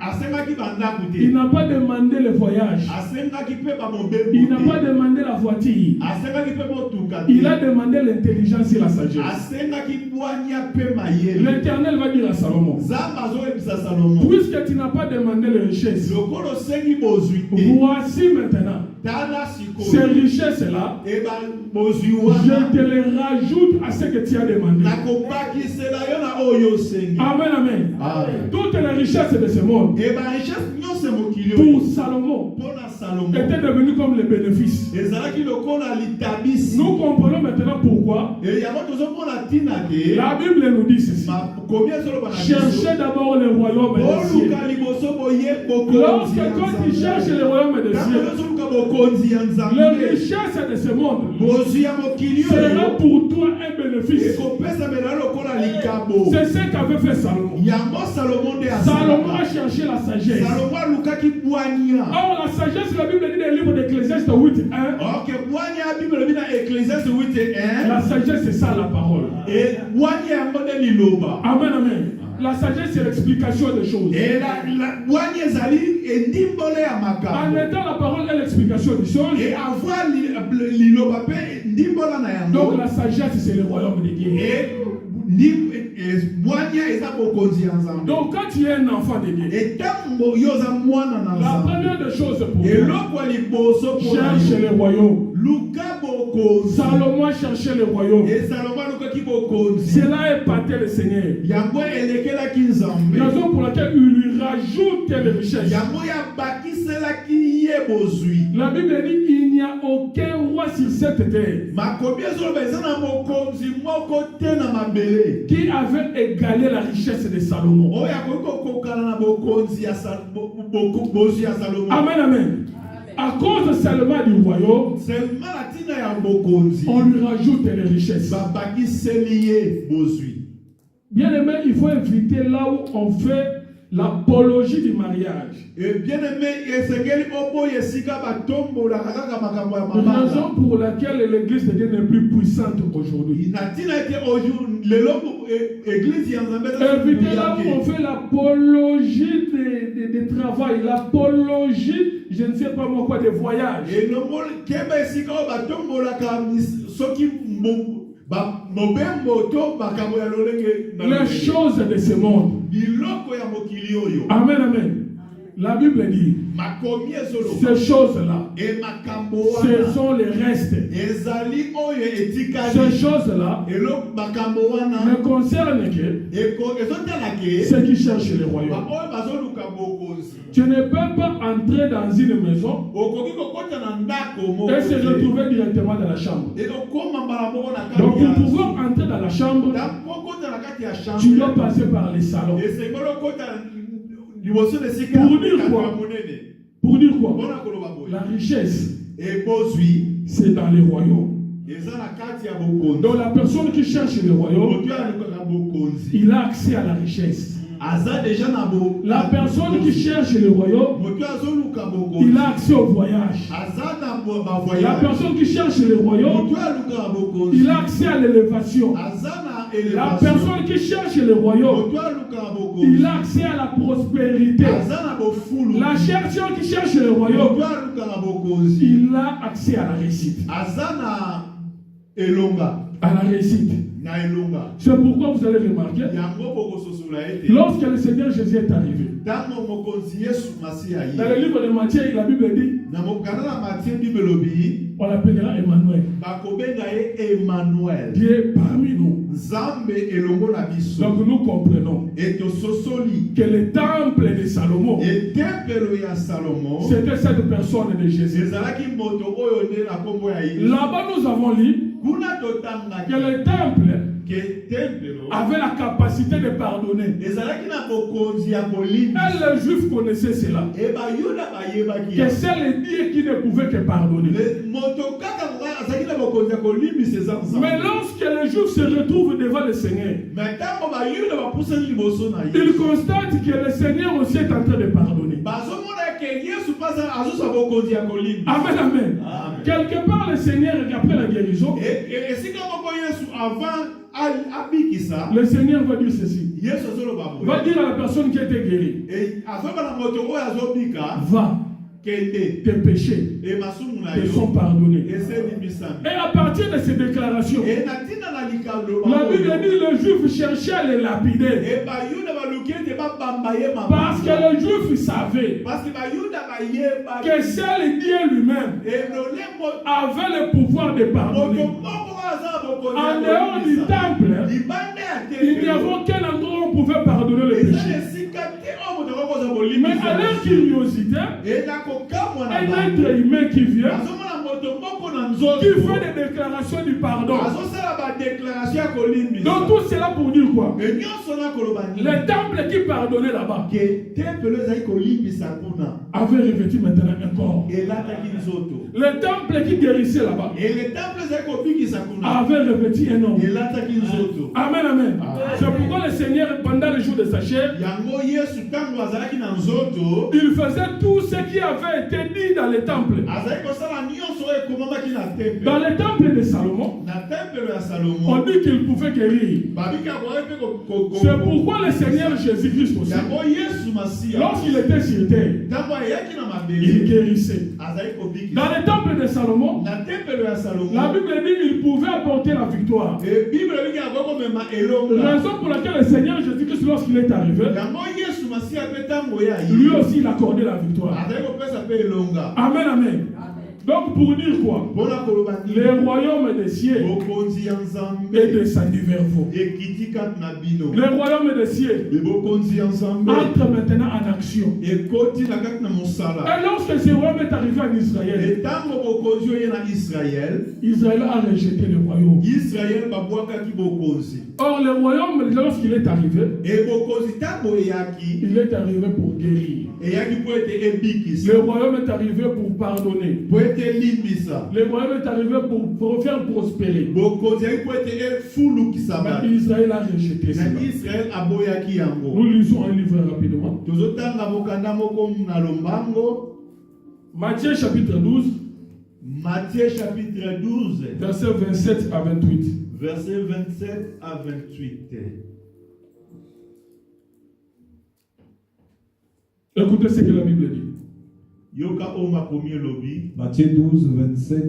Asengaki bandako Il te, n'a pas demandé le voyage. asengaki pe bamobembo Il n'a pas te, demandé la voiture. asengaki pe motuka Il a te, demandé l'intelligence et la sagesse. asengaki bwania pe mayele. L'Éternel va dire à Salomon, Nzambe azoyebisa Salomon, puisque tu n'as pas demandé les richesses, lokolo osengi bozwi te, voici maintenant tala ces sikoyo richesses-là, eba bozwi je wana te les rajoute à ce que tu as demandé. nakobakisela yo na oyo osengi. Amen, amen. Amen. Toutes les richesses de ce monde, Eba richesse nyonso mokili pour oyo Salomon, mpona Salomon étaient devenues comme les bénéfices. ezalaki lokola litabisi. Nous comprenons maintenant pourquoi E yango tozomona ntina te la Bible nous dit ceci. makomi ezoloba na biso Cherchez d'abord le royaume des cieux. oluka liboso boye bokonzi Lorsque ya quand tu cherches Nzambe. le royaume des Ntango cieux, ozoluka bokonzi ya les Nzambe, richesses de ce monde bozwi ya mokili sera oyo pour toi un bénéfice. ekopesamela lokola likabo. C'est ce qu'avait fait Salomon. Yango Salomon nde Salomon a asalaka. cherché la sagesse. Salomon alukaki bwania. Or, la sagesse, la Bible dit dans le livre d'Ecclésiaste 8:1, Ok, bwania ya Bible elobi na Ecclésiaste 8:1. la sagesse, c'est ça la parole. Et bwania yango nde liloba. Amen, amen. La sagesse, c'est l'explication des choses. Et bwania ezali endimbolo ya En makambo. étant la parole et l'explication des choses, Et avoir liloba pe ndimbola na donc yango. la sagesse, c'est le royaume de Dieu. Bwania eza bokonzi ya Nzambe. Donc, quand tu es un enfant de Dieu, Etango yo oza mwana na la Nzambe. première des choses pour toi, Eloko ya liboso mpona cherche yo. le royaume. Luka bokonzi. Salomon cherchait le royaume. Et Salomon alukaki bokonzi. Cela épatait le Seigneur. Yango elekelaki Nzambe. Raison pour laquelle il lui rajoute les richesses. Yango yabakiselaki ye bozwi. La Bible dit il n'y a aucun roi sur cette terre Makomi ezoloba eza na mokonzi moko te na mabele qui avait égalé la richesse de Salomon. oyo akoki kokokana na bokonzi ya bozwi ya Salomo. Amen, amen. À cause seulement du royaume, Seulement na ntina ya bokonzi on lui rajoute les richesses. babakiseli ye bozwi. Bien aimé, il faut éviter là où on fait l'apologie du mariage. Et bien aimé, esengeli obo yesika batombo la kaka makambo ya Raison mabanga. pour laquelle l'église de Dieu n'est plus puissante aujourd'hui. Inatina ete aujourd'hui lelo église ya Nzambe. Évitez là où on fait l'apologie de travail, l'apologie, je ne sais pas moi quoi, des voyages. Et le mot keba esika o batombo la kamis soki mobembo to makambo ya lolenge na Les choses de ce monde. biloko ya mokili oyo. Amen, amen. La Bible dit, Makomi ezolo. ces choses-là, Et makambo ce wana. sont les restes. Ezali oyo etikali. Ces choses-là Elo makambo wana. ne concernent que Eko ezotala ke. ceux qui cherchent le royaume. Oyo bazoluka bokonzi. Tu ne peux pas entrer dans une maison Okoki kokota na ndako moko. et se retrouver directement dans la chambre. Et okoma mbala moko na Donc kati ya. pour pouvoir entrer dans la chambre, Okota na kati ya chambre. tu dois passer par les salons. Et c'est ngolo kota liboso de sika. Pour dire quoi? Pour dire quoi? Bona koloba boye. La richesse, Et bozwi. c'est dans les royaumes. Eza na kati ya bokonzi. Donc la personne qui cherche le royaume, Moto alukaka bokonzi. il a accès à la richesse. Aza déjà na bo. La personne qui cherche le royaume, Moto azoluka bokonzi. il a accès au voyage. Aza na bo ba La voyage. personne qui cherche le royaume, Moto aluka bokonzi. il a accès à l'élévation. Aza na La élévation. personne qui cherche le royaume, Moto aluka bokonzi. il a accès à la prospérité. Aza na bofulu. La personne qui cherche le royaume, Moto aluka na bokonzi. il a accès à la réussite. Aza na elonga. À la réussite. Na elonga. C'est pourquoi vous allez remarquer, Yango boko sosula ete. lorsque le Seigneur Jésus est arrivé, Tango mokonzi Yesu Masiya dans ye. le livre de Matthieu, la Bible dit, Na mokana na Matthieu bibelobi. on l'appellera Emmanuel. Bakobenga ye Emmanuel. Dieu parmi nous. Nzambe elongo na biso. Donc nous comprenons Et tososoli. que le temple de Salomon, Et tempelo ya Salomo. c'était cette personne de Jésus. Ezalaki moto oyo nde na kombo ya Yesu. Là-bas, nous avons lu Kuna totanga que le temple ke tempelo. avait la capacité de pardonner. Ezalaki na bokonzi ya kolimba. Et les Juifs connaissaient cela. Et bayuda bayebaki Que ya. c'est le Dieu qui ne pouvait que pardonner. Le moto kaka azalaki na bokonzi ya kolimba seza nzambe. Mais lorsque les Juifs se retrouvent devant le Seigneur, Mais tango bayuda bapusani liboso na ils Yesu. constatent que le Seigneur aussi est en train de pardonner. Bazomona ke Yesu pasa azusa bokonzi ya kolimba. Amen, amen. Amen. Quelque part, le Seigneur, après la guérison, Et esika moko Yesu avant abikisa. le Seigneur va dire ceci. Yesu azoloba boye. Va dire à la personne qui a été guérie, Et azoba na moto oyo azobika. va, Kende. tes péchés Et masumu na te yo. sont pardonnés. Eseni bisami. Et à partir de ces déclarations, Et natina na likalo. la Bible dit que les Juifs cherchaient à les lapider. Et bayuda balukete babamba ye mama. Parce que les Juifs savaient Parce que bayuda bayeba. que seul Dieu lui-même Et le moto avait le pouvoir de pardonner. moko aza bokonzi. En dehors du temple, Libande ya il n'y avait aucun endroit où on pouvait pardonner les Eza péchés. esika te oyo moto akokoza Mais kolimisa. à leur curiosité, Et nakokamwa na un bango. être humain qui vient, Azomona moto moko na qui nzoto. fait des déclarations du pardon. Azosala badéclaration ya kolimbisa. Donc tout cela pour dire quoi? Et nyonso na koloba nini? Le temple qui pardonnait là-bas Ke tempelo ezali kolimbisa kuna. avait revêtu maintenant un corps. Elataki nzoto. Le temple qui guérissait là-bas Et le temple ezali kobikisa kuna. avait revêtu un homme. Elataki nzoto. Amen, amen. Amen. C'est pourquoi le Seigneur, pendant les jours de sa chair, Yango Yesu tango azalaki na nzoto. il faisait tout ce qui avait été dit dans le temple. Azali kosala nyonso oyo ekomamaki na temple. Dans le temple de Salomon, Na tempelo ya on Salomo. dit qu'il pouvait guérir. Babika koye pe ko. C'est pourquoi le Seigneur Jésus-Christ aussi, Yango Yesu Masiya. lorsqu'il était sur terre, Tango ayaki na il mabele. guérissait. Azali kobikisa. Dans le temple de Salomon, Na tempelo ya Salomo. la Bible dit qu'il pouvait apporter la victoire. Et Bible elingi yango mema elonga. Raison pour laquelle le Seigneur Jésus-Christ, lorsqu'il est arrivé, Yango Yesu Masiya pe tango ya lui ye. aussi il accordait la victoire. Azali kopesa pe elonga. Amen, amen. Donc pour dire quoi? Mpona koloba nini? Les royaumes des cieux Bokonzi ya est Nzambe descendu vers vous. ekiti kati na bino. Les royaumes des cieux Le bokonzi ya Nzambe entrent maintenant en action. ekoti na kati na mosala. Et lorsque ce royaume est arrivé en Israël, Etango bokonzi oye na Israël, Israël a rejeté le royaume. Israël babwakaki bokonzi. Or, le royaume, lorsqu'il est arrivé, E bokonzi tango eyaki, il est arrivé pour guérir. eyaki po ete ebikisa. Le royaume est arrivé pour pardonner. Po ete etelimbisa. Le royaume est arrivé pour faire prospérer. Bokonzi po ete efulukisa. Mais Israël a rejeté cela. Na Israël aboyaki yango. Nous lisons un livre rapidement. Tozotanga bokanda moko na lombango. Matthieu chapitre 12. Matthieu chapitre 12. Versets 27 à 28. Versets 27 à 28. Écoutez ce que la Bible dit. Yoka oma premier lobby. Matthieu 12, 27.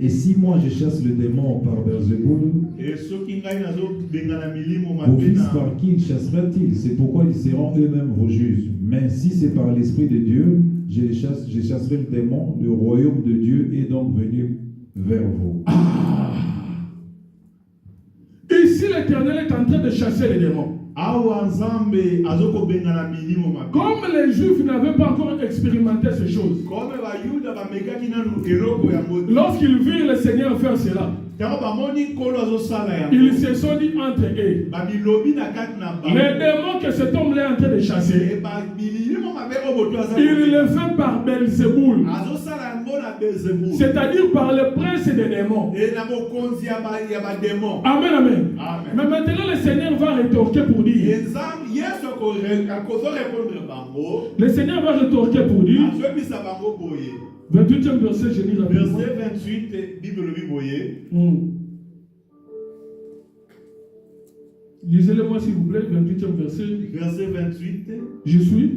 Et si moi je chasse le démon par Beelzéboul, Et ceux qui ngai nazo bengana milimo vos fils mapena. par qui il chassera-t-il? C'est pourquoi ils seront eux-mêmes vos juges. Mais si c'est par l'Esprit de Dieu, je chasserai le démon, le royaume de Dieu est donc venu vers vous. Ici, l'Éternel est en train de chasser les démons. Awa nzambe azoko bengana milimo mapena. Comme les Juifs n'avaient pas encore expérimenté ces choses, Comme ba Yuda ba mekaki nanu eloko ya moti. lorsqu'ils virent le Seigneur faire cela, Tango ba moni kolo azosala ya. ils se sont dit entre eux, Ba bilobi na kati na ba. les démons que cet homme-là est en train de chasser, Et ba milimo mabe oboto azala. il le fait par Beelzéboul, Azosala yango na Beelzebul. c'est-à-dire par le prince des démons. Et na bokonzi ya ba démon. Amen, amen. Amen. Mais maintenant, le Seigneur va rétorquer pour dire, Exemple, Yesu akozo répondre bango. le Seigneur va rétorquer pour dire, Azobisa bango boye. 28e verset, je lis rapidement. Verset 28, Bible lobi boye. Lisez-le moi s'il vous plaît, 28e verset. Verset 28. Je suis.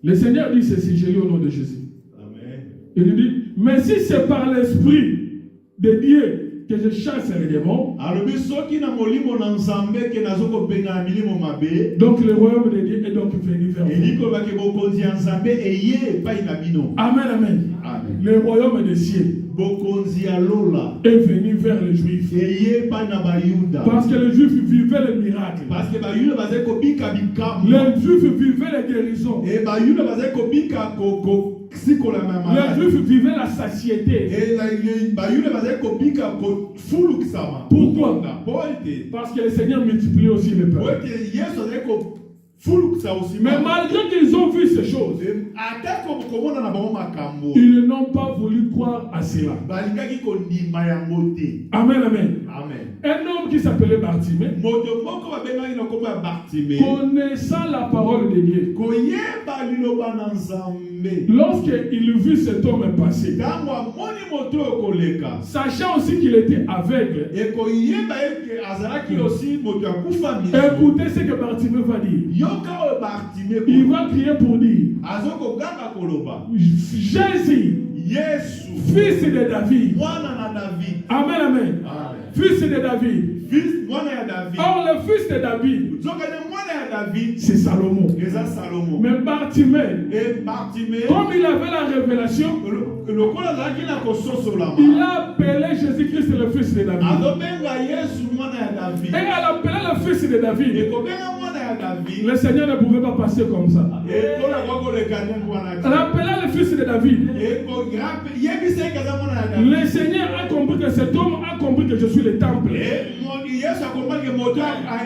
Le Seigneur dit ceci, je lis au nom de Jésus. Amen. Il dit, mais si c'est par l'Esprit de Dieu que je chasse les démons, Alobi soki na molimo na nzambe ke nazoko benga milimo mabe. donc le royaume de Dieu est donc venu vers vous. Eliko ba ke bokonzi ya nzambe eye pa ina bino. Amen, amen. Amen. Le royaume des cieux Bokonzi ya lola est venu vers les Juifs. eye pa na ba Yuda. Parce que les Juifs vivaient les miracles. Parce que ba Yuda bazai ko bika bikam. Les Juifs vivaient les guérisons. Et ba Yuda bazai ko bika ko sikola mama. Les Juifs vivaient la satiété. Et ba Yuda bazai ko bika ko fulu kisama. Pourquoi? Poete. Parce que le Seigneur multiplie aussi les peuples. Poete Yesu bazai ko fulu kisama aussi. Mais malgré qu'ils ont vu ces choses, Ata ko komona na bango makambo. ils n'ont pas voulu croire à cela. Balingaki ko ndima ya mote. Amen, amen. Amen. Un homme qui s'appelait Bartimée, Moto moko babengaki na kombo ya Bartimée. connaissant la parole de Dieu, Koyeba liloba na nzambe. lorsqu'il vit cet homme passer, Tango amoni moto okoleka. sachant aussi qu'il était aveugle, Ekoyeba eke azalaki aussi moto akufa miso. écoutez ce que Bartimée va dire. Yoka o Bartimée Il ko. va crier pour dire, Azoko ganga koloba. Jésus, Yesu. fils de David. Mwana na David. Amen, amen. Amen. Fils de David. Fils mwana ya David. Or, le fils de David, Zokane mwana ya David. c'est Salomon. Eza Salomon. Mais Bartimée, Et Bartimée. comme il avait la révélation, Lokola azalaki na kososolama. il a appelé Jésus-Christ le fils de David. Azobenga Yesu mwana ya David. Et à l'appeler le fils de David, Ekobenga mwana ya David. le Seigneur ne pouvait pas passer comme ça. Ekola kokoleka ne mwana À ya. l'appeler le fils de David, Eko grape yebisa ekaza mwana ya David. le Seigneur a compris que cet homme a compris que je suis le temple. Yesu akomaki moto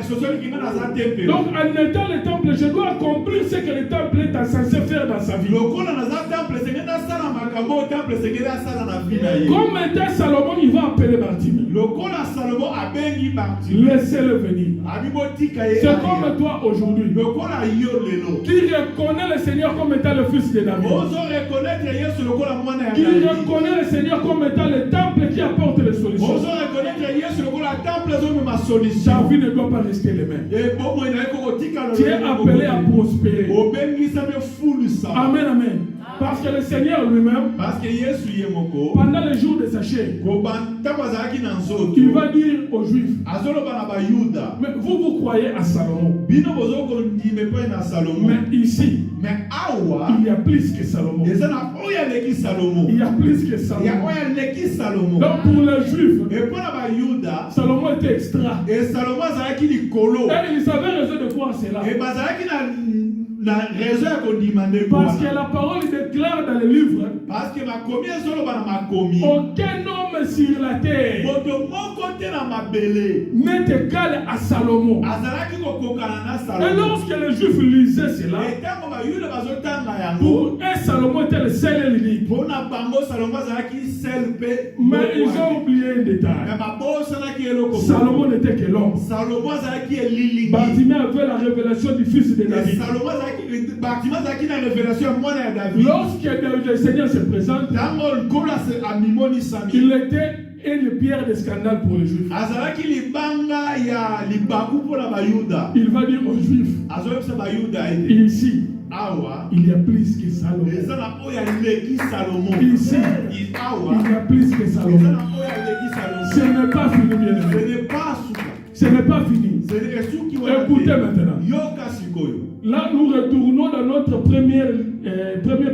sosoli kinga na za temple. Donc en étant le temple, je dois accomplir ce que le temple est censé faire dans sa vie. Lokola na za temple sengenda sala makambo temple sengenda sala na vie na ye. Comme était Salomon, il va appeler Bartimée. Lokola Salomon abengi Bartimée. Laissez-le venir. Abibotika ye. C'est comme toi aujourd'hui, Lokola yo lelo. qui reconnaît le Seigneur comme étant le fils de David. Ozo reconnaître Yesu lokola mwana ya Qui David. reconnaît le Seigneur comme étant le temple qui apporte les solutions. Ozo reconnaître Yesu lokola temple zo ma Ta solution. vie ne doit pas rester les mêmes. Et bon moi na ko tika Tu es appelé à prospérer. Obengi sa me fulu sa. Amen, amen. Parce que le Seigneur lui-même, Parce que Yesu ye moko. pendant les jours de sa chair, Ko banta bazaki na nzoto. il va dire aux Juifs, Azoloba na ba Yuda. mais vous croyez à Salomon. Bino bozo ko ndime pe na Salomon. Mais ici, Mais awa il y a plus que Salomon. eza na oya leki Salomon. Il y a plus que Ya Salomon. oya leki Salomon. Donc pour les Juifs, Et pour la ba Yuda, Salomon était extra. et Salomon azalaki likolo. Et ils avaient raison de croire cela. Et bazalaki la raison ya kodimande Parce que la parole déclare dans le livre, parce que makomi ezoloba na makomi aucun homme sur la terre moto moko te na mabele n'est égal à Salomon. azalaki kokokana na Et Salomo. lorsque les Juifs lisaient cela, Etango bayuda bazotanga yango pour eux, Salomon était le seul et l'unique. mpona bango Salomo azalaki sel mpe Mais ils ont oublié un détail. me babosanaki eloko Salomon n'était que l'homme. Salomo azalaki eliliki Bartimée avait la révélation du fils de David. Salomo azalaki Bartimée azalaki na révélation ya mwana ya David. Lorsque le Seigneur se présente, Tango nkolo amimonisami il était une pierre de scandale pour les Juifs. azalaki libanga ya libaku mpona bayuda Il va dire aux Juifs, azoyebisa bayuda ete ici, awa il y a plus que Salomon. eza na oyo aleki Salomo Ici, awa il y a plus que eza Salomon. na oyo aleki Ce Salomo. n'est pas fini, bien Ce aimé. n'est pas suka. Ce n'est pas fini. Esuki Écoutez maintenant. yoka sikoyo. Là, nous retournons dans notre premier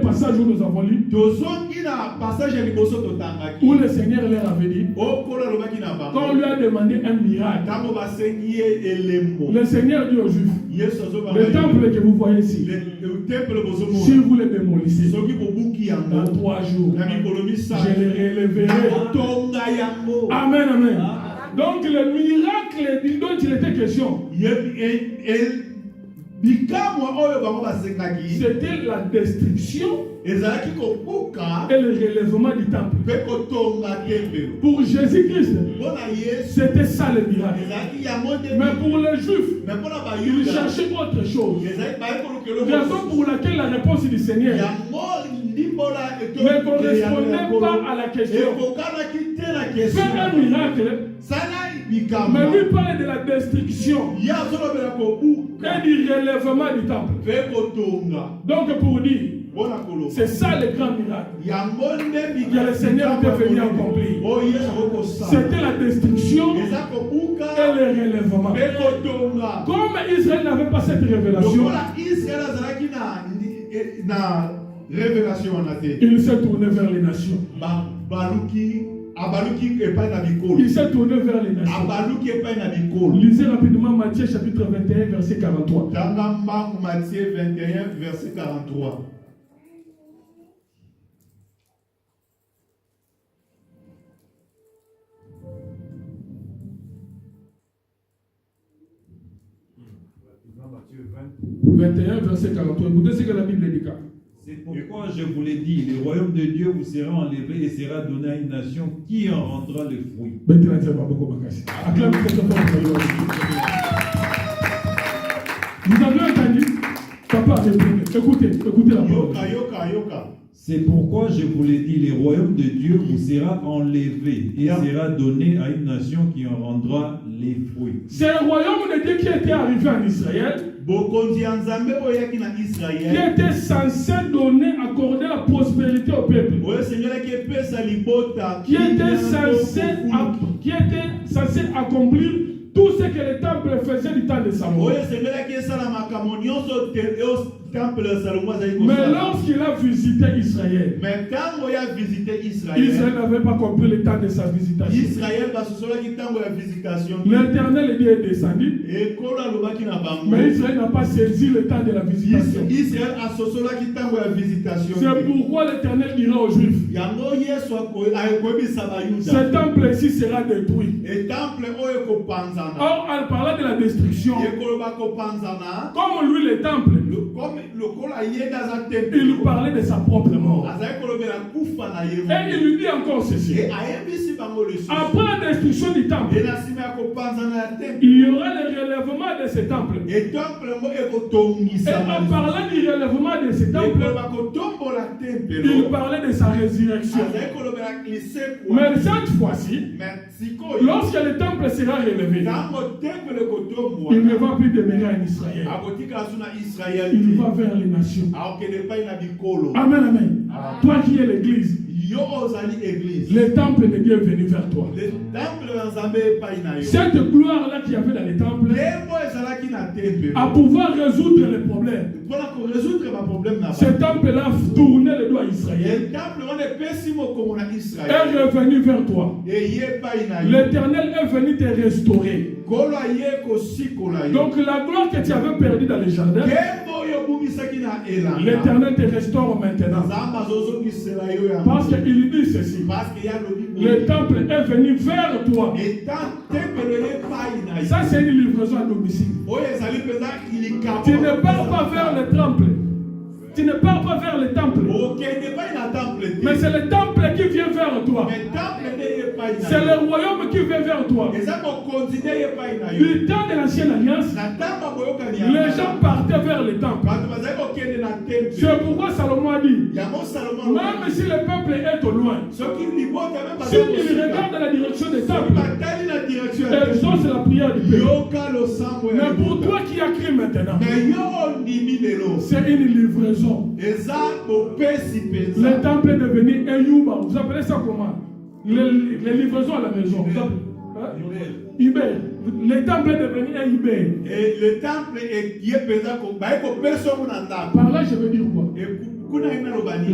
passage où nous avons lu, Tozongi na passage ya liboso totangaki. où le Seigneur leur avait dit, Okolo alobaki na quand on bango. lui a demandé un miracle, Tango basengi ye elembo. le Seigneur dit aux Juifs, Yesu azobanga le temple que vous voyez ici, le temple si bozomona. vous le démolissez, Soki bobuki dans yango. 3 jours, Na mikolo je misala. le relèverai. Tonga yango. Amen, amen. Donc le miracle dont il était question, Bikamwa oyo bango basengaki. c'était la destruction Ezalaki kobuka. et le relèvement du temple. Mpe kotonga tempelo. Pour Jésus-Christ, Mpona Yesu. c'était ça le miracle. Ezalaki yango te. Mais pour les Juifs, Mais mpona ils bayuda. cherchaient autre chose. Ezalaki baye kolukelo. Raison pour laquelle la réponse du Seigneur Yango limbola ne correspondait pas à la question. ekokanaki te na Faire question. un miracle, Sala mais bikamwa. lui parle de la destruction Ye azolobela kobuka. et du relèvement du temple. Mpe kotonga. Donc pour dire, Mpona koloba. c'est ça le grand miracle. Yango nde Que le Seigneur était venu accomplir. oyo Yesu akokosala. C'était la destruction Eza kobuka. et le relèvement. Mpe kotonga. Comme Israël n'avait pas cette révélation, Lokola Israel azalaki na révélation wana te. il s'est tourné vers les nations. Abaluki epai na bikolo. Il s'est tourné vers les nations. Abaluki epai na bikolo. Lisez rapidement Matthieu chapitre 21, verset 43. Tanga Marc Matthieu 21 verset 43. Matthieu 21, verset 43. Écoutez ce que la Bible dit. C'est pourquoi je vous l'ai dit, le royaume de Dieu vous sera enlevé et sera donné à une nation qui en rendra le fruit. Acclamez cette fois pour le Vous avez entendu? Papa, écoutez la parole. Yoka. C'est pourquoi je vous l'ai dit, le royaume de Dieu vous sera enlevé et sera donné à une nation qui en rendra les fruits. C'est le royaume de Dieu qui était arrivé en Israël, Bokonzi ya Nzambe oyaki na qui Israël. était censé donner, accorder la prospérité au peuple, Oyo Seigneur ki epesa libota. qui était censé accomplir tout ce que le temple faisait du temps de Salomon. Oyo Seigneur ki esala makambo nyonso temple ya Salomo azali Mais kosala. lorsqu'il a visité Israël, Mais tango ya visité Israël. Israël n'avait pas compris le temps de sa visitation. Israël basosolaki tango ya visitation. L'Éternel Dieu est descendu, Ekolo alobaki na bango. mais Israël n'a pas saisi le temps de la visitation. Israël asosolaki tango ya visitation. C'est pourquoi l'Éternel dira aux Juifs, Yango Yesu akoyebisa ce bayuda. temple-ci sera détruit. Et temple oyo kopanzana. Or, en parlant de la destruction, Ekoloba kopanzana. comme lui, le temple, Comme lokola yenda za temple. il parlait de sa propre mort. Azali kolobela kufa na ye. Et il lui dit encore ceci. Et ayebisi bango le susu. Après la destruction du temple, Et na sima ya kopanzana ya temple. il y aura le relèvement de ce temple. Et temple mo Et ekotongisa. en parlant du relèvement de ce temple, Ekoloba kotombola temple. il parlait de sa résurrection. Azali kolobela lisekwa. Mais cette fois-ci, Mais sikoyo. lorsque le temple sera relevé, Tango temple kotombwa. il ne va plus demeurer en Israël. Akotika suna Israël. Il va vers les nations. Aokende pai na bikolo. Amen, amen. Toi qui es l'église, Yo ozali église. le temple de Dieu est venu vers toi. Le temple ya Nzambe epai na yo. Cette gloire-là qu'il y avait dans les temples, Lembo ezalaki na temple. à pouvoir résoudre les problèmes, Mpona korésoudre baproblème na ce temple-là tournait le doigt à Israël, Le temple wana epesi mokongo na est Israël. revenu vers toi. Eye epai na yo. L'Éternel est venu te restaurer. Kolo aye kosikola yo. Donc la gloire que tu avais perdue dans les jardins, Kembo oyo L'Éternel te restaure maintenant. Parce qu'il dit ceci. Le temple est venu vers toi. Ça, c'est une livraison à domicile. Tu ne pars pas vers le temple. Tu ne pars pas vers le temple. Mais c'est le temple qui vient vers toi. C'est le royaume qui vient vers toi. Du temps de l'ancienne alliance, les gens partaient vers le temple. C'est pourquoi Salomon a dit, même si le peuple est au loin, s'il regarde la direction des temples, exauce la prière du peuple. Mais pour toi qui as crié maintenant, c'est une livraison. Le temple est devenu un yuba. Vous appelez ça comment? Les livraisons à la maison. Uber. Le temple est devenu un Uber. Et le temple est pesant comme personne n'a. Par là, je veux dire quoi?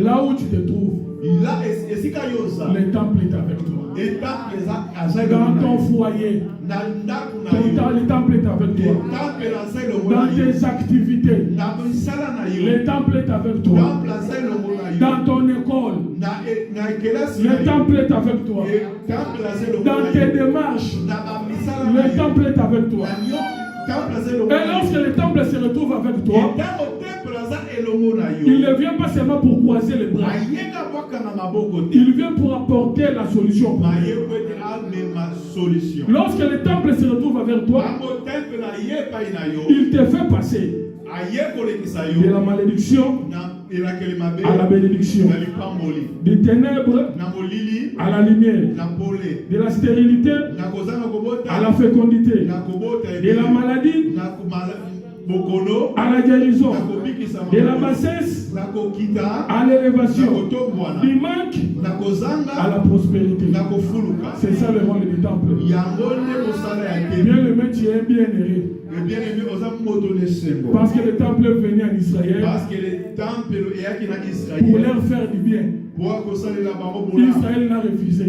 Là où tu te trouves, le temple est avec toi. Dans ton foyer, le temple est avec toi. Dans tes activités, le temple est avec toi. Dans ton école, le temple est avec toi. Dans tes démarches, le temple est avec toi. Et lorsque le temple se retrouve avec toi, il ne vient pas seulement pour croiser les bras. Il vient pour apporter la solution. Lorsque le temple se retrouve avec toi, il te fait passer de la malédiction à la bénédiction, des ténèbres à la lumière, de la stérilité à la fécondité, de la maladie à la guérison, de la bassesse à l'élévation, du manque à la prospérité. C'est ça le rôle du temple. Bien le tu es bien aimé. Parce que le temple est venu en Israël pour leur faire du bien. Israël l'a refusé.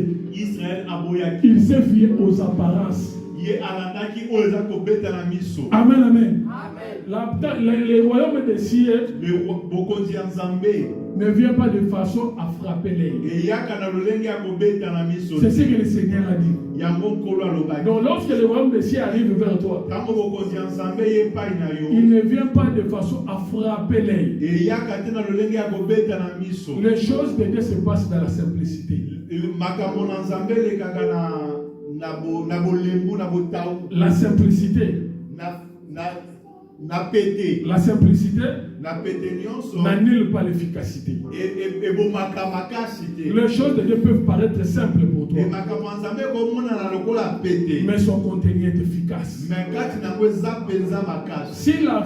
Il s'est fié aux apparences. Amen, amen. Les royaumes des cieux ne vient pas de façon à frapper l'œil. C'est ce que le Seigneur a dit. Donc lorsque le royaume des cieux arrive vers toi, il ne vient pas de façon à frapper l'œil. Les choses de Dieu se passent dans la simplicité. La simplicité. La simplicité n'annule pas l'efficacité. Les choses de Dieu peuvent paraître simples pour toi, mais son contenu est efficace. Si la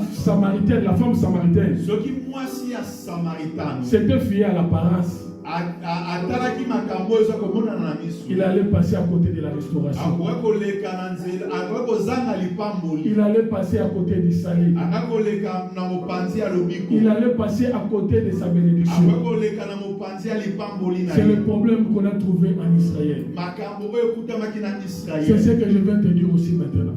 femme samaritaine s'était fiée à l'apparence, il allait passer à côté de la restauration. Il allait passer à côté du salut. Il allait passer à côté de sa bénédiction. C'est le problème qu'on a trouvé en Israël. C'est ce que je viens te dire aussi maintenant.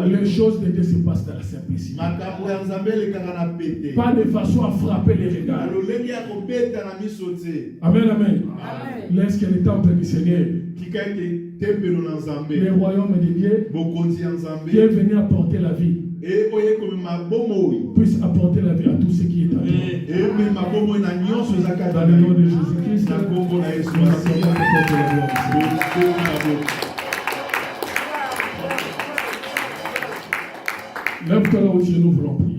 Les choses de Dieu se passent dans la simplicité. Pas de façon à frapper les regards. Amen, amen. Laisse que le temple du Seigneur, le royaume de Dieu, qui est venu apporter la vie, puisse apporter la vie à tout ce qui est à toi. Dans le nom de Jésus-Christ, lève-toi là où nous voulons prier.